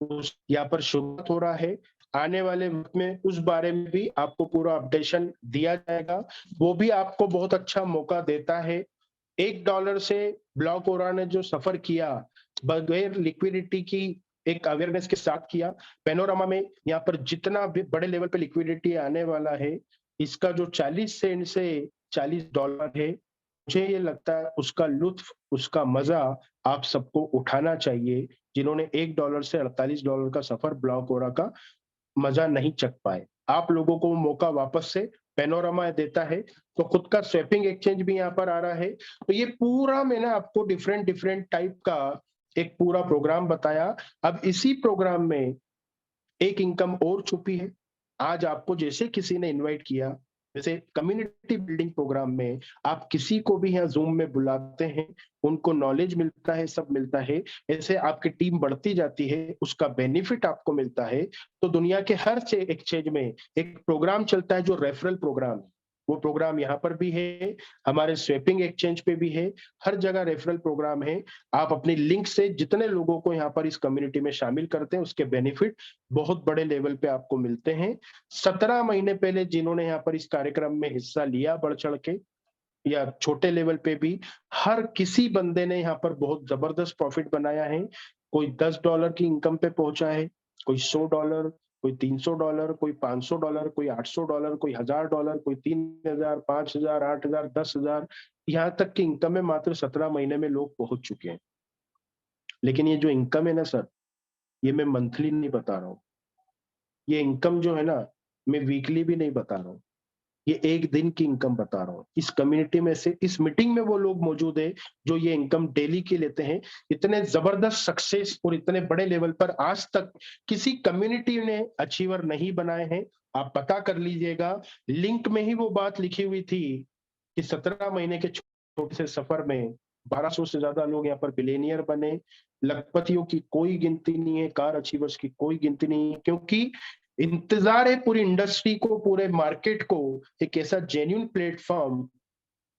यहाँ पर शुरुआत हो रहा है। आने वाले वक्त में उस बारे में भी आपको पूरा अपडेशन दिया जाएगा। वो भी आपको बहुत अच्छा मौका देता है। $1 से ब्लॉक ओरा ने जो सफर किया बगैर लिक्विडिटी की एक अवेयरनेस के साथ किया। पैनोरामा में यहाँ पर जितना भी बड़े लेवल पे लिक्विडिटी आने वाला है, इसका जो 40 सेंट से $40 है, मुझे ये लगता है उसका लुत्फ, उसका मजा आप सबको उठाना चाहिए, जिन्होंने $1 से $48 का सफर ब्लॉक ओरा का मजा नहीं चख पाए। आप लोगों को मौका वापस से पैनोरामा देता है, तो खुद का स्वैपिंग एक्सचेंज भी यहाँ पर आ रहा है। तो ये पूरा मैंने आपको डिफरेंट डिफरेंट टाइप का एक पूरा प्रोग्राम बताया। अब इसी प्रोग्राम में एक इनकम और छुपी है। आज आपको जैसे किसी ने इनवाइट किया, जैसे कम्युनिटी बिल्डिंग प्रोग्राम में आप किसी को भी यहाँ जूम में बुलाते हैं, उनको नॉलेज मिलता है, सब मिलता है, ऐसे आपकी टीम बढ़ती जाती है, उसका बेनिफिट आपको मिलता है। तो दुनिया के हर एक्सचेंज में एक प्रोग्राम चलता है जो रेफरल प्रोग्राम है। वो प्रोग्राम यहाँ पर भी है, हमारे स्वैपिंग एक्सचेंज पे भी है, हर जगह रेफरल प्रोग्राम है। आप अपनी लिंक से जितने लोगों को यहाँ पर इस कम्युनिटी में शामिल करते हैं, उसके बेनिफिट बहुत बड़े लेवल पे आपको मिलते हैं। 17 महीने पहले जिन्होंने यहाँ पर इस कार्यक्रम में हिस्सा लिया बढ़ चढ़ के, या छोटे लेवल पे भी, हर किसी बंदे ने यहाँ पर बहुत जबरदस्त प्रॉफिट बनाया है। कोई $10 की इनकम पे पहुंचा है, कोई $100, कोई $300, कोई $500, कोई $800, कोई $1000, कोई 3000, 5000, 8000, 10,000, यहाँ तक की इनकम में मात्र 17 महीने में लोग पहुंच चुके हैं। लेकिन ये जो इनकम है ना सर, ये मैं मंथली नहीं बता रहा हूँ। ये इनकम जो है ना, मैं वीकली भी नहीं बता रहा हूँ, ये एक दिन की इनकम बता रहा हूँ। इस कम्युनिटी में से, इस मीटिंग में वो लोग मौजूद है जो ये इनकम डेली की लेते हैं। इतने जबरदस्त सक्सेस और इतने बड़े लेवल पर आज तक किसी कम्युनिटी ने अचीवर नहीं बनाए हैं। आप पता कर लीजिएगा, लिंक में ही वो बात लिखी हुई थी कि 17 महीने के छोटे से सफर में 1200 से ज्यादा लोग यहाँ पर बिलियनियर बने। लखपतियों की कोई गिनती नहीं है, कार अचीवर्स की कोई गिनती नहीं है, क्योंकि इंतजार है पूरी इंडस्ट्री को, पूरे मार्केट को, एक ऐसा जेन्युइन प्लेटफॉर्म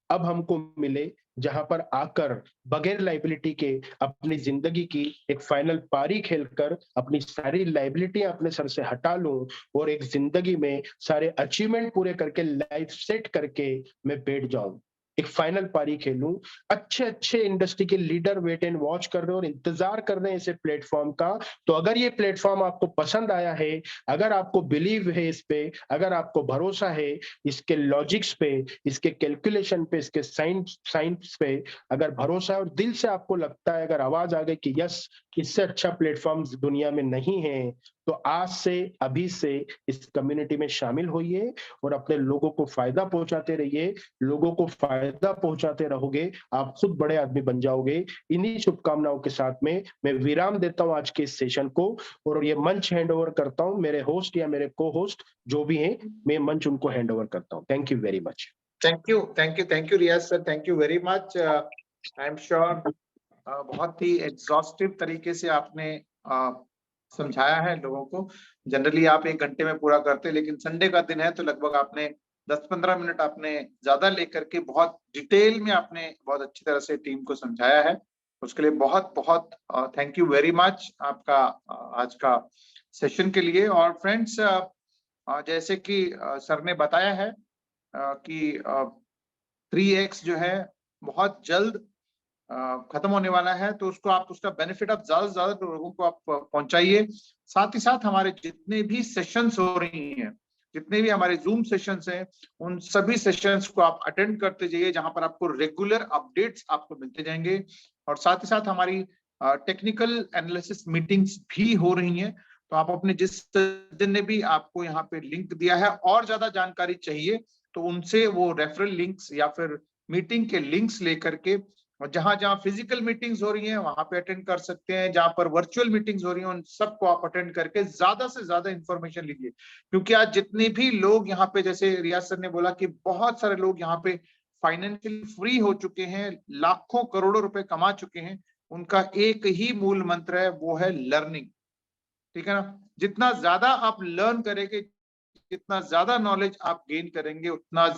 अब हमको मिले, जहां पर आकर बगैर लाइबिलिटी के अपनी जिंदगी की एक फाइनल पारी खेलकर अपनी सारी लाइबिलिटी अपने सर से हटा लूं और एक जिंदगी में सारे अचीवमेंट पूरे करके लाइफ सेट करके मैं बैठ जाऊं, एक फाइनल पारी खेलूं। अच्छे अच्छे इंडस्ट्री के लीडर वेट एंड वॉच कर रहे हैं और इंतजार कर रहे हैं ऐसे प्लेटफॉर्म का। तो अगर ये प्लेटफॉर्म आपको पसंद आया है, अगर आपको बिलीव है इस पे, अगर आपको भरोसा है इसके लॉजिक्स पे, इसके कैलकुलेशन पे, इसके साइंस पे अगर भरोसा है और दिल से आपको लगता है, अगर आवाज आ गई कि यस, इससे अच्छा प्लेटफॉर्म दुनिया में नहीं है, तो आज से, अभी से इस कम्युनिटी में शामिल होइए और अपने लोगों को फायदा पहुंचाते रहिए। लोगों को फायदा पहुंचाते रहोगे, आप खुद बड़े आदमी बन जाओगे। इन्हीं शुभकामनाओं के साथ में मैं विराम देता हूं आज के इस सेशन को और ये मंच हैंड ओवर करता हूं मेरे होस्ट या मेरे को होस्ट जो भी हैं, मैं मंच उनको हैंड ओवर करता हूं। Thank you very much. Thank you Riyaz sir, thank you very much. I am sure बहुत ही एग्जॉस्टिव तरीके से आपने समझाया है लोगों को। जनरली आप 1 घंटे में पूरा करते हैं, लेकिन संडे का दिन है तो लगभग आपने 10-15 मिनट आपने ज्यादा लेकर के बहुत डिटेल में आपने बहुत अच्छी तरह से टीम को समझाया है। उसके लिए बहुत बहुत थैंक यू वेरी मच आपका आज का सेशन के लिए। और फ्रेंड्स, जैसे कि सर ने बताया है कि 3x जो है बहुत जल्द खत्म होने वाला है, तो उसको आप उसका बेनिफिट आप ज्यादा से ज्यादा लोगों को आप पहुंचाइए। साथ ही साथ हमारे जितने भी सेशंस हो रही हैं, जितने भी हमारे जूम सेशंस हैं, उन सभी सेशंस को आप अटेंड करते जाइए, जहां पर आपको रेगुलर अपडेट्स आपको मिलते जाएंगे। और साथ ही साथ हमारी टेक्निकल एनालिसिस मीटिंग्स भी हो रही हैं। तो आप अपने जिस सज्जन ने भी आपको यहाँ पे लिंक दिया है और ज्यादा जानकारी चाहिए, तो उनसे वो रेफरल लिंक्स या फिर मीटिंग के लिंक्स लेकर के, और जहां जहां फिजिकल मीटिंग्स हो रही हैं वहां पे अटेंड कर सकते हैं, जहां पर वर्चुअल मीटिंग्स हो रही हैं उन सबको आप अटेंड करके ज्यादा से ज्यादा इंफॉर्मेशन लीजिए। क्योंकि आज जितने भी लोग यहाँ पे, जैसे रियाज सर ने बोला कि बहुत सारे लोग यहाँ पे फाइनेंशियली फ्री हो चुके हैं, लाखों करोड़ों रुपए कमा चुके हैं, उनका एक ही मूल मंत्र है, वो है लर्निंग। ठीक है ना? जितना ज्यादा आप लर्न करेंगे, जितना ज्यादा नॉलेज आप गेन करेंगे, उतना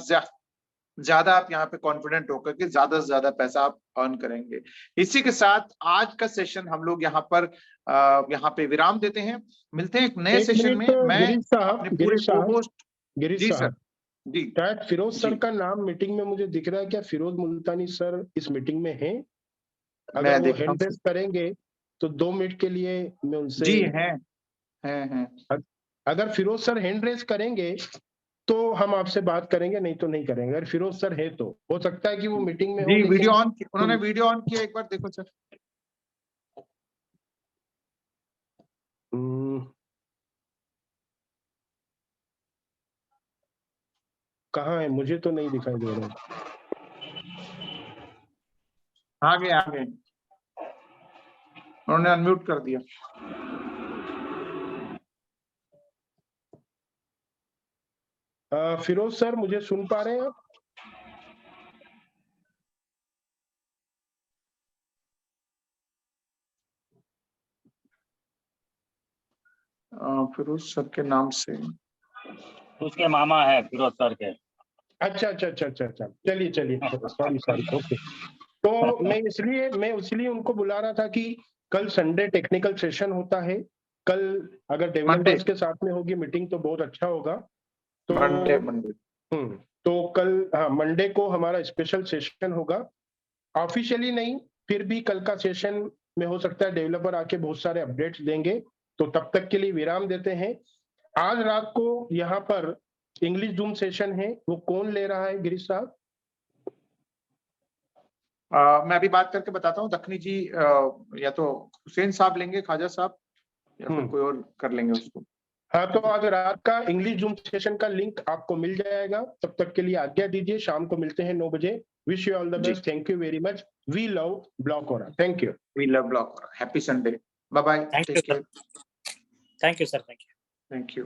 ज्यादा आप यहाँ पे कॉन्फिडेंट होकर के ज्यादा से ज्यादा पैसा आप अर्न करेंगे। इसी के साथ आज का सेशन हम लोग यहाँ पे विराम देते हैं। मिलते हैं एक नए सेशन में। मैं अपने पूरे को-होस्ट, गिरीश जी सर, साहब, जी शायद फिरोज जी, सर का नाम मीटिंग में मुझे दिख रहा है। क्या फिरोज मुल्तानी सर इस मीटिंग में हैं? मैं अगर वो देखता हैंड हूँ। रेस करेंगे तो 2 मिनट के लिए मैं उनसे जी हैं। अगर फिरोज सर हैंड रेज करेंगे तो हम आपसे बात करेंगे, नहीं तो नहीं करेंगे। अगर फिरोज सर है तो हो सकता है कि वो मीटिंग में हो, जी, वीडियो लेकिन ऑन, उन्होंने वीडियो ऑन किया, एक बार देखो सर। कहाँ है, मुझे तो नहीं दिखाई दे रहा है। आगे उन्होंने अनम्यूट कर दिया। फिरोज सर मुझे सुन पा रहे हैं आप? फिरोज सर के नाम से उसके मामा है फिरोज सर के। अच्छा, चलिए सॉरी, ओके। तो मैं इसलिए उनको बुला रहा था कि कल संडे टेक्निकल सेशन होता है। कल अगर डेवलपर्स के साथ में होगी मीटिंग तो बहुत अच्छा होगा। तो मंडे तो कल मंडे को हमारा स्पेशल सेशन होगा। ऑफिशियली नहीं, फिर भी कल का सेशन में हो सकता है डेवलपर आके बहुत सारे अपडेट्स देंगे, तो तब तक के लिए विराम देते हैं। आज रात को यहाँ पर इंग्लिश जूम सेशन है, वो कौन ले रहा है गिरीश साहब? मैं अभी बात करके बताता हूँ। दखनी जी या तो हुसैन साहब लेंगे, ख्वाजा साहब, या फिर कोई और कर लेंगे उसको। हाँ, तो आज रात का इंग्लिश जूम सेशन का लिंक आपको मिल जाएगा। तब तक के लिए आज्ञा दीजिए, शाम को मिलते हैं 9 बजे। Wish you all the best. Thank you very much. We love block. Thank you. We love block. Happy Sunday. Bye bye. Thank you sir. Thank you sir. Thank you.